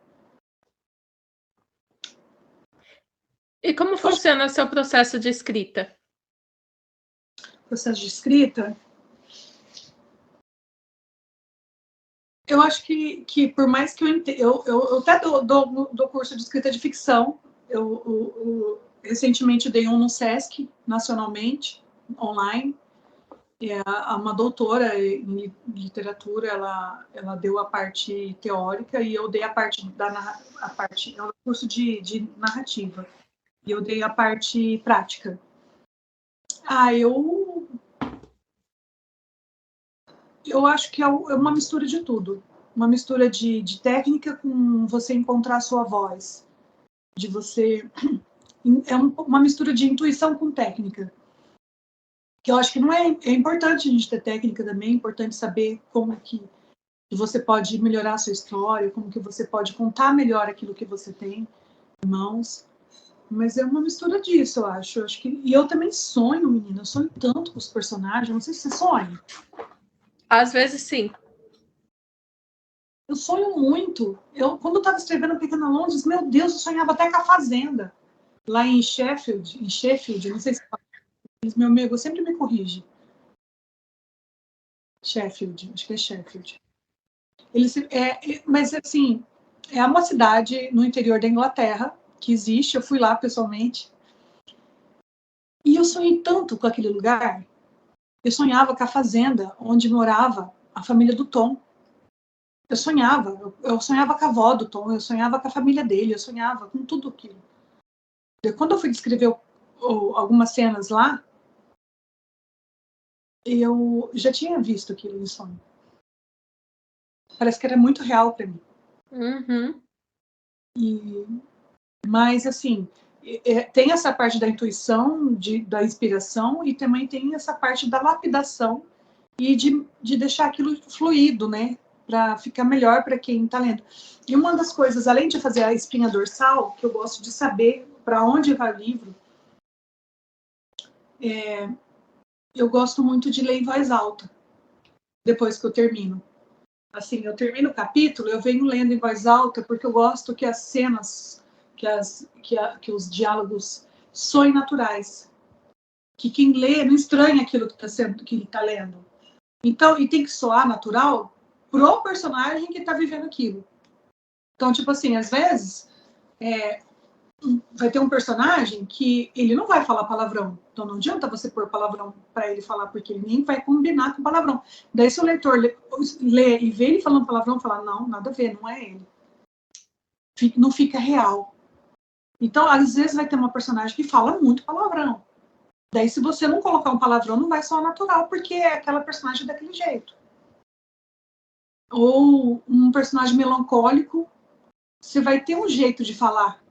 E como funciona o seu processo de escrita? Processo de escrita, eu acho que por mais que eu até dou curso de escrita de ficção, eu recentemente dei um no Sesc, nacionalmente, online. Uma doutora em literatura, ela deu a parte teórica e eu dei a parte é um curso de narrativa, e eu dei a parte prática. Eu acho que é uma mistura de tudo. Uma mistura de técnica com você encontrar a sua voz. De você... É uma mistura de intuição com técnica. Que eu acho que não é importante a gente ter técnica também, é importante saber como que você pode melhorar a sua história, como que você pode contar melhor aquilo que você tem em mãos. Mas é uma mistura disso, eu acho. E eu também sonho, menina. Eu sonho tanto com os personagens. Não sei se você sonha. Às vezes, sim. Eu sonho muito. Quando eu estava escrevendo Pequena Londres, meu Deus, eu sonhava até com a Fazenda. Lá em Sheffield, não sei se meu amigo sempre me corrige. Sheffield, acho que é Sheffield. Mas, assim, é uma cidade no interior da Inglaterra que existe. Eu fui lá pessoalmente. E eu sonhei tanto com aquele lugar. Eu sonhava com a fazenda onde morava a família do Tom. Eu sonhava com a avó do Tom, eu sonhava com a família dele, eu sonhava com tudo aquilo. Quando eu fui descrever algumas cenas lá, eu já tinha visto aquilo em sonho. Parece que era muito real para mim. Uhum. Mas, assim, tem essa parte da intuição, da inspiração, e também tem essa parte da lapidação e de deixar aquilo fluido, né? Para ficar melhor para quem está lendo. E uma das coisas, além de fazer a espinha dorsal, que eu gosto de saber para onde vai o livro, eu gosto muito de ler em voz alta, depois que eu termino. Assim, eu termino o capítulo, eu venho lendo em voz alta, porque eu gosto que as cenas, que os diálogos soem naturais. Que quem lê não estranha aquilo que ele está lendo. Então, e tem que soar natural pro personagem que está vivendo aquilo. Então, tipo assim, às vezes vai ter um personagem que ele não vai falar palavrão. Então, não adianta você pôr palavrão para ele falar, porque ele nem vai combinar com palavrão. Daí, se o leitor lê e vê ele falando palavrão, fala, não, nada a ver, não é ele. Não fica real. Então, às vezes vai ter uma personagem que fala muito palavrão. Daí, se você não colocar um palavrão, não vai soar natural, porque é aquela personagem daquele jeito. Ou um personagem melancólico, você vai ter um jeito de falar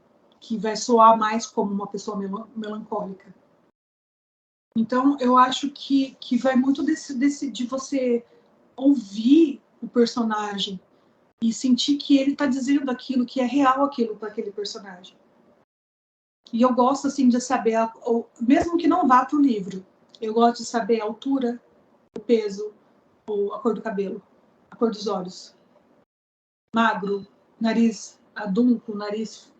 que vai soar mais como uma pessoa melancólica. Então, eu acho que vai muito de você ouvir o personagem e sentir que ele está dizendo aquilo, que é real aquilo para aquele personagem. E eu gosto, assim, de saber, mesmo que não vá para o livro, eu gosto de saber a altura, o peso, a cor do cabelo, a cor dos olhos. Magro, nariz adunco, nariz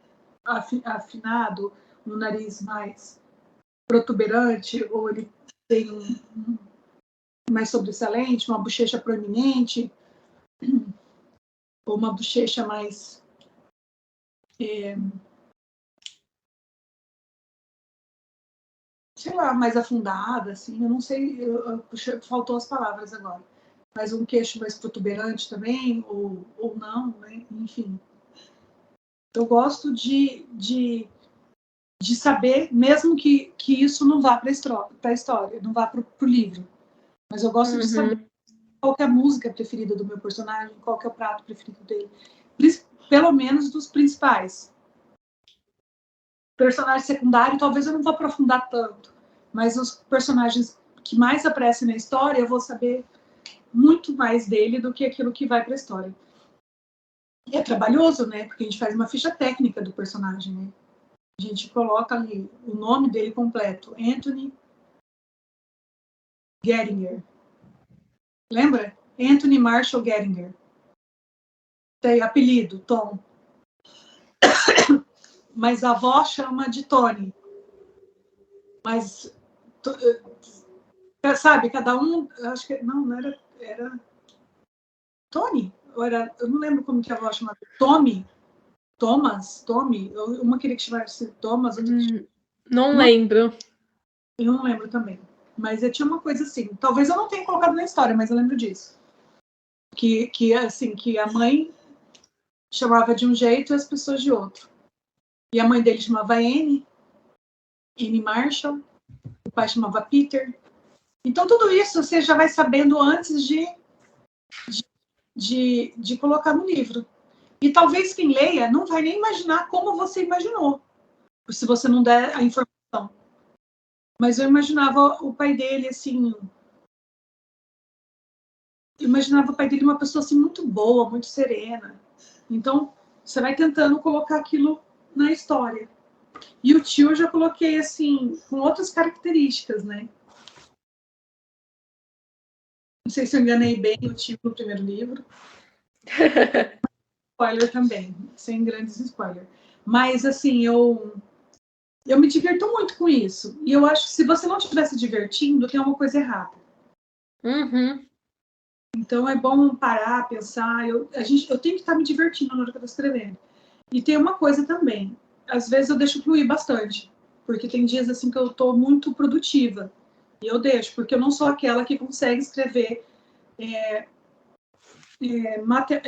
afinado, um nariz mais protuberante, ou ele tem mais sobressalente, uma bochecha proeminente, ou uma bochecha mais sei lá, mais afundada, assim, eu não sei, faltou as palavras agora, mas um queixo mais protuberante também, ou não, né? Enfim. Eu gosto de saber, mesmo que isso não vá para a história, não vá para o livro, mas eu gosto de saber qual que é a música preferida do meu personagem, qual que é o prato preferido dele, pelo menos dos principais. Personagem secundário, talvez eu não vou aprofundar tanto, mas os personagens que mais aparecem na história, eu vou saber muito mais dele do que aquilo que vai para a história. E é trabalhoso, né? Porque a gente faz uma ficha técnica do personagem, né? A gente coloca ali o nome dele completo, Anthony Geringer. Lembra? Anthony Marshall Geringer. Tem apelido, Tom. mas a avó chama de Tony. Mas, sabe, cada um, acho que, não era Tony, eu não lembro como que a avó chamava, Tommy, uma queria que chamasse Thomas, outra que não lembro. Eu não lembro também, mas eu tinha uma coisa assim, talvez eu não tenha colocado na história, mas eu lembro disso, que assim, que a mãe chamava de um jeito e as pessoas de outro, e a mãe dele chamava Anne Marshall, o pai chamava Peter. Então, tudo isso você já vai sabendo antes de colocar no livro. E talvez quem leia não vai nem imaginar como você imaginou, se você não der a informação. Mas eu imaginava o pai dele, assim... Eu imaginava o pai dele uma pessoa, assim, muito boa, muito serena. Então, você vai tentando colocar aquilo na história. E o tio eu já coloquei, assim, com outras características, né? Não sei se eu enganei bem o tio no primeiro livro. Spoiler também, sem grandes spoilers. Mas, assim, eu me diverto muito com isso. E eu acho que se você não estiver se divertindo, tem uma coisa errada. Uhum. Então, é bom parar, pensar. Eu tenho que estar me divertindo na hora que eu estou escrevendo. E tem uma coisa também. Às vezes eu deixo fluir bastante. Porque tem dias, assim, que eu estou muito produtiva. E eu deixo, porque eu não sou aquela que consegue escrever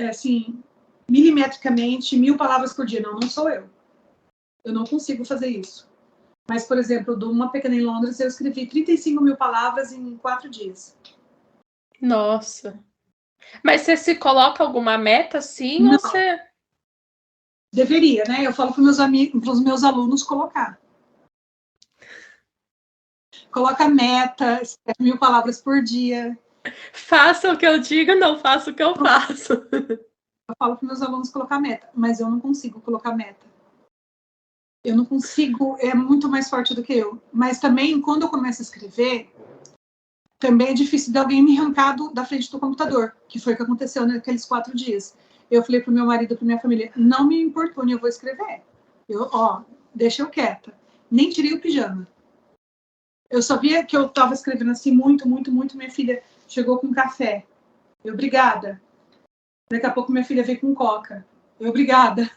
assim, milimetricamente 1000 palavras por dia. Não, não sou eu. Eu não consigo fazer isso. Mas, por exemplo, de Uma Pequena em Londres, eu escrevi 35.000 palavras em 4 dias. Nossa. Mas você se coloca alguma meta, sim, Não. ou você... Deveria, né? Eu falo para os meus alunos colocar. Coloca meta, escreve 1000 palavras por dia. Faça o que eu digo, não faça o que eu faço. Eu falo para meus alunos colocar meta, mas eu não consigo colocar meta. Eu não consigo, é muito mais forte do que eu. Mas também, quando eu começo a escrever, também é difícil de alguém me arrancar da frente do computador, que foi o que aconteceu naqueles 4 dias. Eu falei pro meu marido, pra minha família, não me importune, eu vou escrever. Deixa eu quieta. Nem tirei o pijama. Eu sabia que eu estava escrevendo assim muito, muito, muito. Minha filha chegou com café. Obrigada. Daqui a pouco minha filha veio com coca. Obrigada.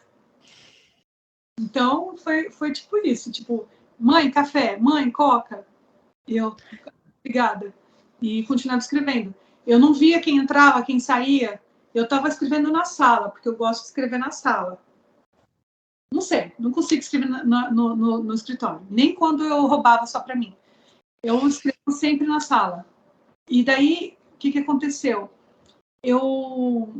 Então, foi tipo isso. Tipo, mãe, café. Mãe, coca. Obrigada. E continuava escrevendo. Eu não via quem entrava, quem saía. Eu estava escrevendo na sala, porque eu gosto de escrever na sala. Não sei, não consigo escrever no escritório. Nem quando eu roubava só para mim. Eu escrevo sempre na sala. E daí, o que aconteceu? Eu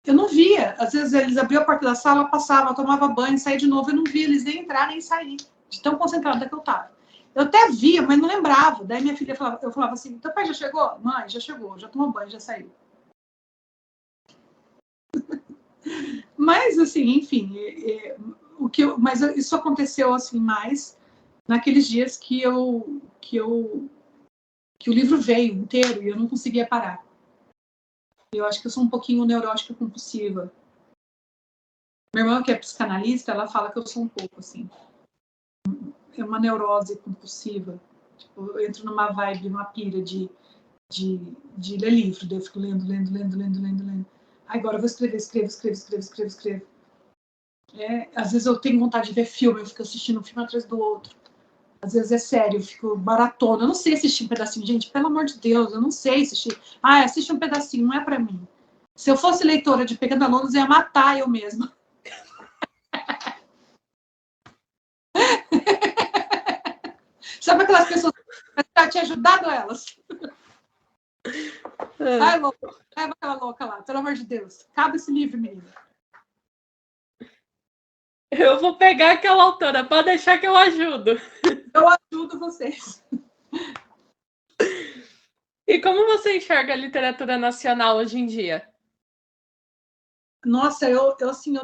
não via. Às vezes eles abriam a porta da sala, passava, tomava banho, saía de novo. Eu não via eles nem entrar, nem sair. De tão concentrada que eu estava. Eu até via, mas não lembrava. Daí minha filha falava, eu falava assim, teu pai já chegou? Mãe, já chegou, já tomou banho, já saiu. Mas, assim, enfim, mas isso aconteceu, assim, mais naqueles dias que o livro veio inteiro e eu não conseguia parar. Eu acho que eu sou um pouquinho neurótica compulsiva. Minha irmã, que é psicanalista, ela fala que eu sou um pouco, assim. É uma neurose compulsiva. Tipo, eu entro numa vibe, numa pira de ler livro. Daí eu fico lendo. Agora eu vou escrever. Às vezes eu tenho vontade de ver filme, eu fico assistindo um filme atrás do outro. Às vezes é sério, eu fico baratona. Eu não sei assistir um pedacinho, gente, pelo amor de Deus, eu não sei assistir. Assiste um pedacinho, não é pra mim. Se eu fosse leitora de Pequena Londres, eu ia matar eu mesma. Sabe aquelas pessoas que tá te ajudado elas? Ai, louca, leva aquela louca lá, pelo amor de Deus. Acaba esse livro, menina. Eu vou pegar aquela autora, pode deixar que eu ajudo. Eu ajudo vocês. E como você enxerga a literatura nacional hoje em dia? Nossa, eu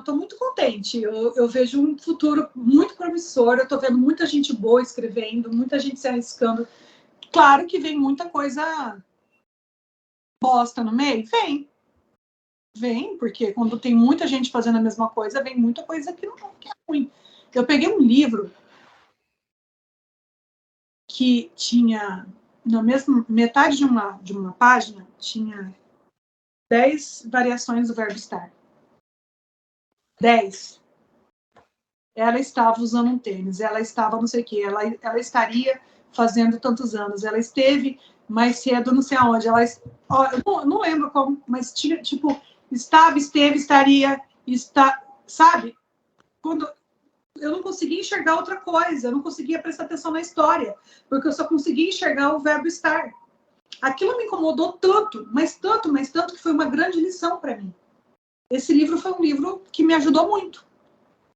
tô muito contente. Eu vejo um futuro muito promissor. Eu tô vendo muita gente boa escrevendo, muita gente se arriscando. Claro que vem muita coisa bosta no meio. Vem, porque quando tem muita gente fazendo a mesma coisa, vem muita coisa que não é ruim. Eu peguei um livro que tinha, na mesma metade de uma página, tinha 10 variações do verbo estar. 10. Ela estava usando um tênis, ela estava não sei o quê, ela estaria fazendo tantos anos, ela esteve mais cedo não sei aonde, eu não lembro como, mas tinha, tipo, estava, esteve, estaria, está, sabe? Quando eu não conseguia enxergar outra coisa, eu não conseguia prestar atenção na história, porque eu só conseguia enxergar o verbo estar. Aquilo me incomodou tanto, mas tanto, que foi uma grande lição para mim. Esse livro foi um livro que me ajudou muito,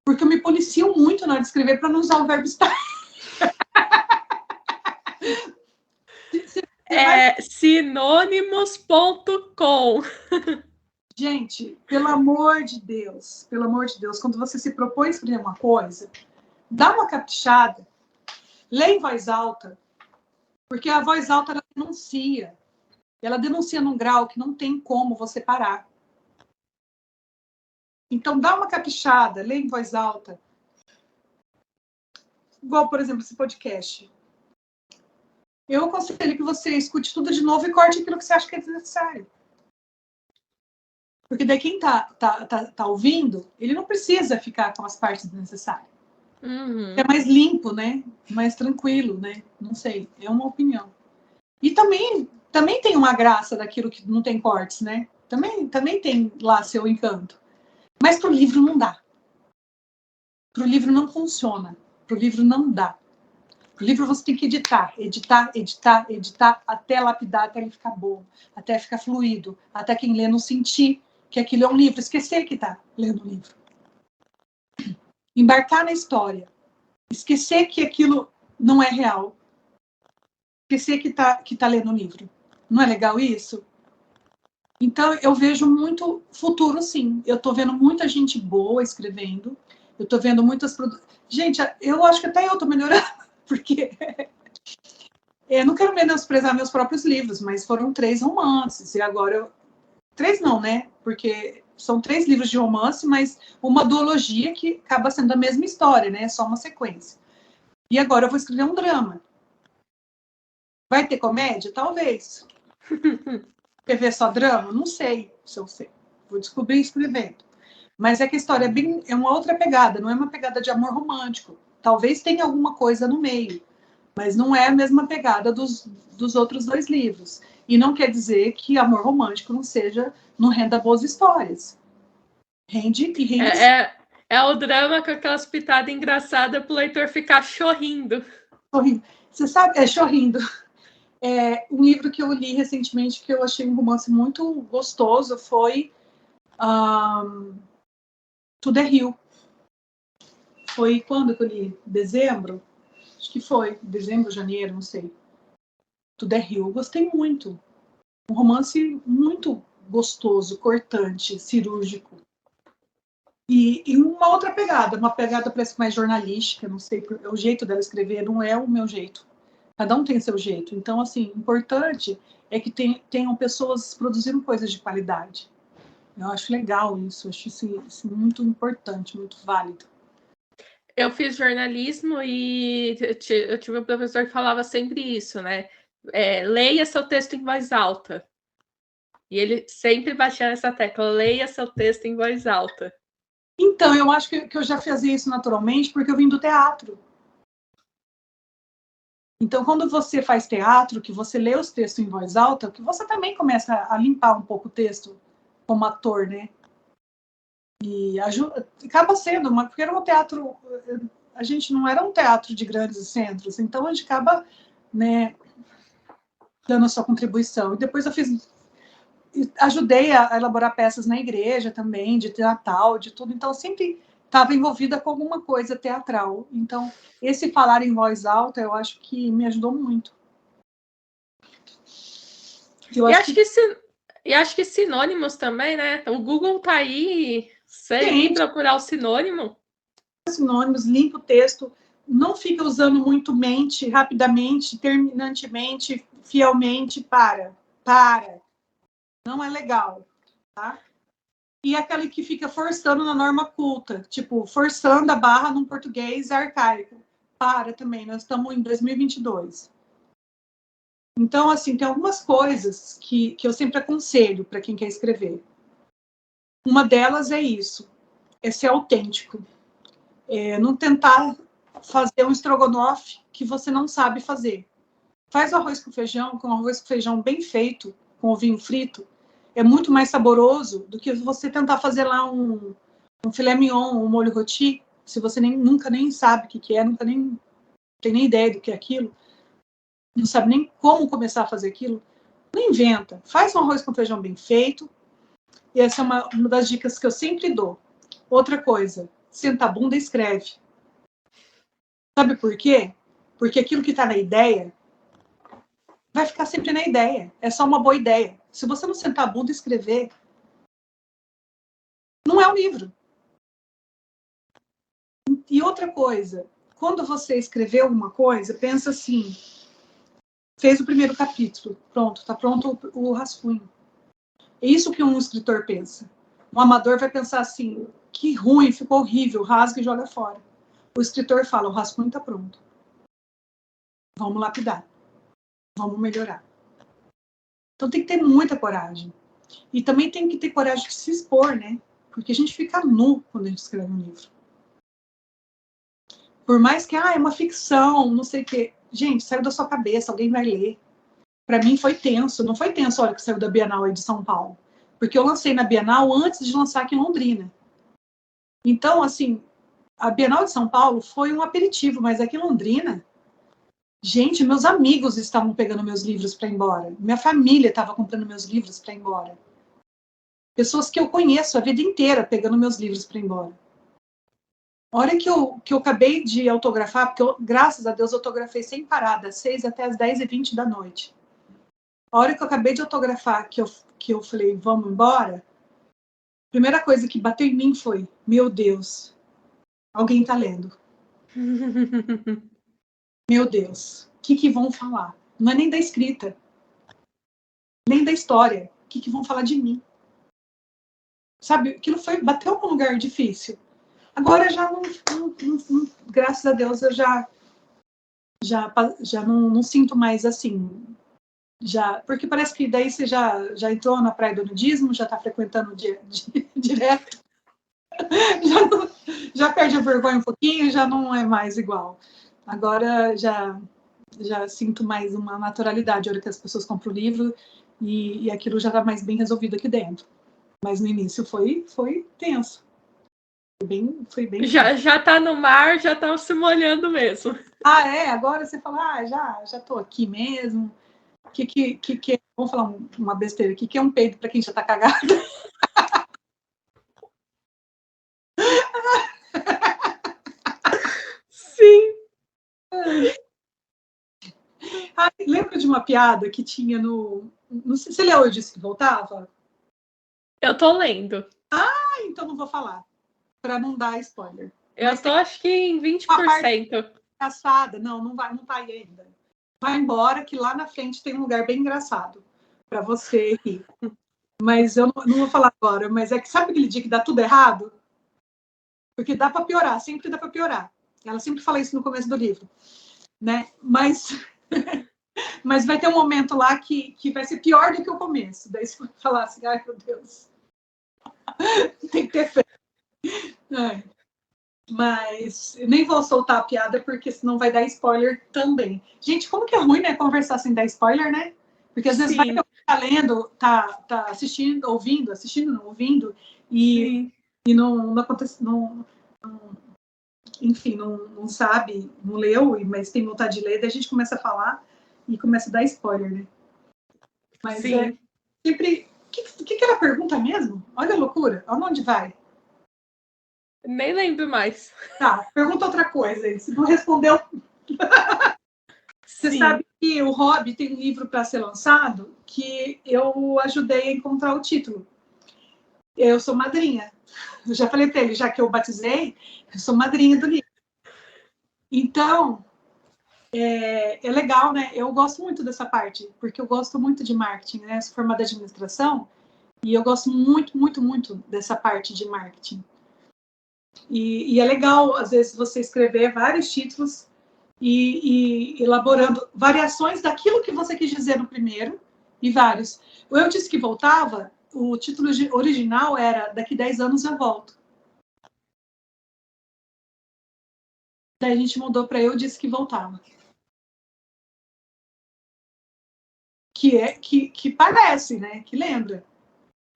porque eu me policio muito na hora de escrever para não usar o verbo estar. Sinônimos.com. Gente, pelo amor de Deus, quando você se propõe a escrever uma coisa, dá uma caprichada, lê em voz alta, porque a voz alta ela denuncia num grau que não tem como você parar. Então, dá uma caprichada, lê em voz alta. Igual, por exemplo, esse podcast. Eu aconselho que você escute tudo de novo e corte aquilo que você acha que é desnecessário. Porque daí quem tá ouvindo, ele não precisa ficar com as partes desnecessárias. Uhum. É mais limpo, né? Mais tranquilo, né? Não sei, é uma opinião. E também tem uma graça daquilo que não tem cortes, né? Também tem lá seu encanto. Mas pro livro não dá. Pro livro não funciona. Pro livro não dá. Pro livro você tem que editar, até lapidar, até ele ficar bom, até ficar fluido, até quem lê não sentir que aquilo é um livro, esquecer que tá lendo um livro. Embarcar na história. Esquecer que aquilo não é real. Esquecer que tá lendo um livro. Não é legal isso? Então, eu vejo muito futuro, sim. Eu estou vendo muita gente boa escrevendo. Eu estou vendo muitas... Gente, eu acho que até eu estou melhorando, porque... Eu não quero menosprezar meus próprios livros, mas foram 3 romances. E agora 3 não, né? Porque são 3 livros de romance, mas uma duologia que acaba sendo a mesma história, né? É só uma sequência. E agora eu vou escrever um drama. Vai ter comédia? Talvez. Escrever só drama? Não sei se eu sei. Vou descobrir escrevendo. Mas é que a história é uma outra pegada, não é uma pegada de amor romântico. Talvez tenha alguma coisa no meio, mas não é a mesma pegada dos outros 2 livros. E não quer dizer que amor romântico não renda boas histórias. Rende e rende. É o drama com aquelas pitadas engraçadas pro leitor ficar chorrindo. Você sabe, chorrindo. Um livro que eu li recentemente que eu achei um romance muito gostoso foi Tudo é Rio. Foi quando que eu li? Dezembro? Acho que foi. Dezembro, janeiro, não sei. Tudo é Rio. Eu gostei muito. Um romance muito gostoso, cortante, cirúrgico. E uma outra pegada. Uma pegada parece mais jornalística. Não sei. O jeito dela escrever não é o meu jeito. Cada um tem seu jeito. Então, assim, importante é que tenham pessoas produzindo coisas de qualidade. Eu acho legal isso. Eu acho isso muito importante, muito válido. Eu fiz jornalismo e eu tive um professor que falava sempre isso, né? Leia seu texto em voz alta. E ele sempre batia nessa tecla, leia seu texto em voz alta. Então, eu acho que eu já fazia isso naturalmente porque eu vim do teatro. Então, quando você faz teatro, que você lê os textos em voz alta, que você também começa a limpar um pouco o texto como ator, né? E acaba sendo, porque era um teatro... A gente não era um teatro de grandes centros, então a gente acaba, né, dando a sua contribuição. E depois eu ajudei a elaborar peças na igreja também, de Natal, de tudo. Então, eu sempre estava envolvida com alguma coisa teatral. Então, esse falar em voz alta, eu acho que me ajudou muito. E acho que sinônimos também, né? O Google tá aí, sem procurar o sinônimo. Sinônimos, limpa o texto, não fica usando muito mente, rapidamente, terminantemente, fielmente, para. Não é legal, tá? e aquele que fica forçando na norma culta, tipo, forçando a barra num português arcaico. Para também, nós estamos em 2022. Então, assim, tem algumas coisas que eu sempre aconselho para quem quer escrever. Uma delas é isso, é ser autêntico. Não tentar fazer um estrogonofe que você não sabe fazer. Faz o arroz com feijão bem feito, com ovinho frito, é muito mais saboroso do que você tentar fazer lá um filé mignon, um molho rôti, se você nunca nem sabe o que é, nunca nem tem nem ideia do que é aquilo, não sabe nem como começar a fazer aquilo, não inventa. Faz um arroz com feijão bem feito, e essa é uma das dicas que eu sempre dou. Outra coisa, senta a bunda e escreve. Sabe por quê? Porque aquilo que está na ideia vai ficar sempre na ideia. É só uma boa ideia. Se você não sentar a bunda e escrever, não é um livro. E outra coisa, quando você escreveu alguma coisa, pensa assim, fez o primeiro capítulo, pronto, está pronto o rascunho. É isso que um escritor pensa. Um amador vai pensar assim, que ruim, ficou horrível, rasga e joga fora. O escritor fala, o rascunho está pronto. Vamos lapidar. Vamos melhorar. Então tem que ter muita coragem. E também tem que ter coragem de se expor, né? Porque a gente fica nu quando a gente escreve um livro. Por mais que, é uma ficção, não sei o quê. Gente, saiu da sua cabeça, alguém vai ler. Para mim foi tenso. Não foi tenso a hora que saiu da Bienal aí de São Paulo. Porque eu lancei na Bienal antes de lançar aqui em Londrina. Então, assim, a Bienal de São Paulo foi um aperitivo, mas aqui em Londrina, gente, meus amigos estavam pegando meus livros para ir embora. Minha família estava comprando meus livros para ir embora. Pessoas que eu conheço a vida inteira pegando meus livros para ir embora. A hora que eu acabei de autografar, porque eu, graças a Deus, autografei sem parar, das 6 até as 10h20 da noite. A hora que eu acabei de autografar, que eu falei, vamos embora, a primeira coisa que bateu em mim foi, meu Deus, alguém está lendo. Meu Deus, o que vão falar? Não é nem da escrita, nem da história. O que vão falar de mim? Sabe, aquilo bateu num lugar difícil. Agora já não, graças a Deus, eu já não sinto mais assim. Porque parece que daí você já entrou na praia do nudismo, já está frequentando direto. Já perde a vergonha um pouquinho, já não é mais igual. Agora já sinto mais uma naturalidade a hora que as pessoas compram o livro e aquilo já está mais bem resolvido aqui dentro. Mas no início foi tenso. Foi bem já tá no mar, já tá se molhando mesmo. Agora você fala, já tô aqui mesmo. Vamos falar uma besteira. O que é um peido para quem já tá cagado? Sim. Lembra de uma piada que tinha no... Não sei, você leu Eu Disse Que Voltava? Eu tô lendo. Então não vou falar, para não dar spoiler. Eu tô, acho que em 20%. Engraçada. Não tá aí ainda. Vai embora, que lá na frente tem um lugar bem engraçado para você rir. Mas eu não vou falar agora. Mas é que sabe aquele dia que dá tudo errado? Porque dá para piorar, sempre dá para piorar. Ela sempre fala isso no começo do livro, né? Mas vai ter um momento lá que vai ser pior do que o começo. Daí você vai falar assim, ai meu Deus, tem que ter fé. Mas nem vou soltar a piada, porque senão vai dar spoiler também. Gente, como que é ruim, né, conversar sem dar spoiler, né? Porque às vezes vai que tá lendo, tá assistindo, ouvindo, e não acontece, enfim, não sabe, não leu, mas tem vontade de ler, daí a gente começa a falar e começa a dar spoiler, né? Mas é sempre... O que era a pergunta mesmo? Olha a loucura, aonde vai? Nem lembro mais. Tá, pergunta outra coisa. Se não respondeu... Você sabe que o Hobby tem um livro para ser lançado que eu ajudei a encontrar o título. Eu sou madrinha. Eu já falei para ele, já que eu batizei, eu sou madrinha do livro. Então, é legal, né? Eu gosto muito dessa parte, porque eu gosto muito de marketing, né? Sou formada em administração, E eu gosto muito, muito, muito dessa parte de marketing. E é legal, às vezes, você escrever vários títulos e elaborando variações daquilo que você quis dizer no primeiro, e vários. Eu Disse que Voltava, o título original era Daqui 10 anos eu volto. Daí a gente mudou para Eu Disse que Voltava. Que parece, né? Que lembra.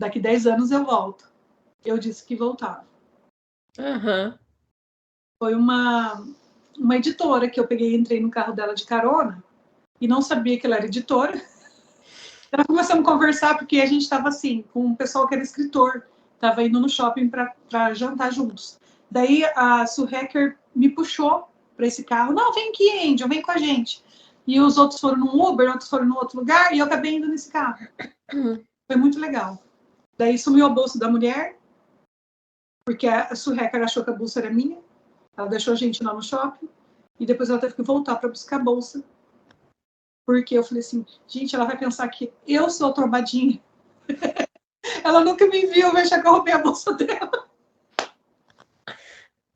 Daqui 10 anos eu volto. Eu Disse que Voltava. Uhum. Foi uma editora que eu peguei, entrei no carro dela de carona e não sabia que ela era editora. Ela começou a conversar porque a gente estava assim, com um pessoal que era escritor, estava indo no shopping para jantar juntos. Daí a Sue Hacker me puxou para esse carro. Não, vem aqui, Angel, vem com a gente. E os outros foram no Uber, outros foram no outro lugar, e eu acabei indo nesse carro. Foi muito legal. Daí sumiu a bolsa da mulher, porque a Sue Hacker achou que a bolsa era minha. Ela deixou a gente lá no shopping, e depois ela teve que voltar para buscar a bolsa. Porque eu falei assim, gente, ela vai pensar que eu sou a trombadinha. Ela nunca me viu, vai achar que eu roubei a bolsa dela.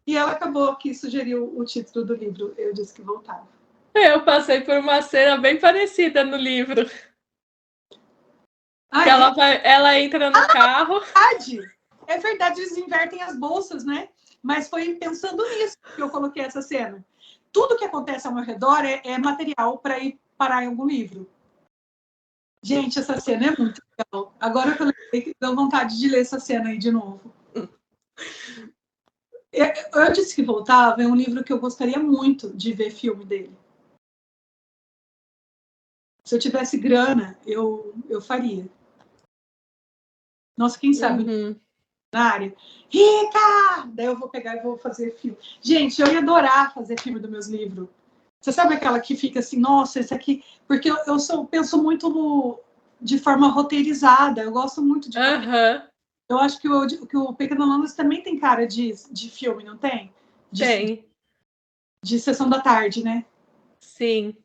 E ela acabou que sugeriu o título do livro, Eu Disse que Voltava. Eu passei por uma cena bem parecida no livro. Que ela entra no carro. É verdade, eles invertem as bolsas, né? Mas foi pensando nisso que eu coloquei essa cena. Tudo que acontece ao meu redor é material para ir parar em algum livro. Gente, essa cena é muito legal. Agora que eu lembrei que deu vontade de ler essa cena aí de novo. Eu Disse que Voltava é um livro que eu gostaria muito de ver filme dele. Se eu tivesse grana, eu faria. Nossa, quem sabe na área. Rica! Daí eu vou pegar e vou fazer filme. Gente, eu ia adorar fazer filme dos meus livros. Você sabe aquela que fica assim, nossa, esse aqui... Porque eu penso muito de forma roteirizada. Eu gosto muito de... Eu acho que o Pequeno Londres também tem cara de filme, não tem? Tem. De sessão da tarde, né? Sim.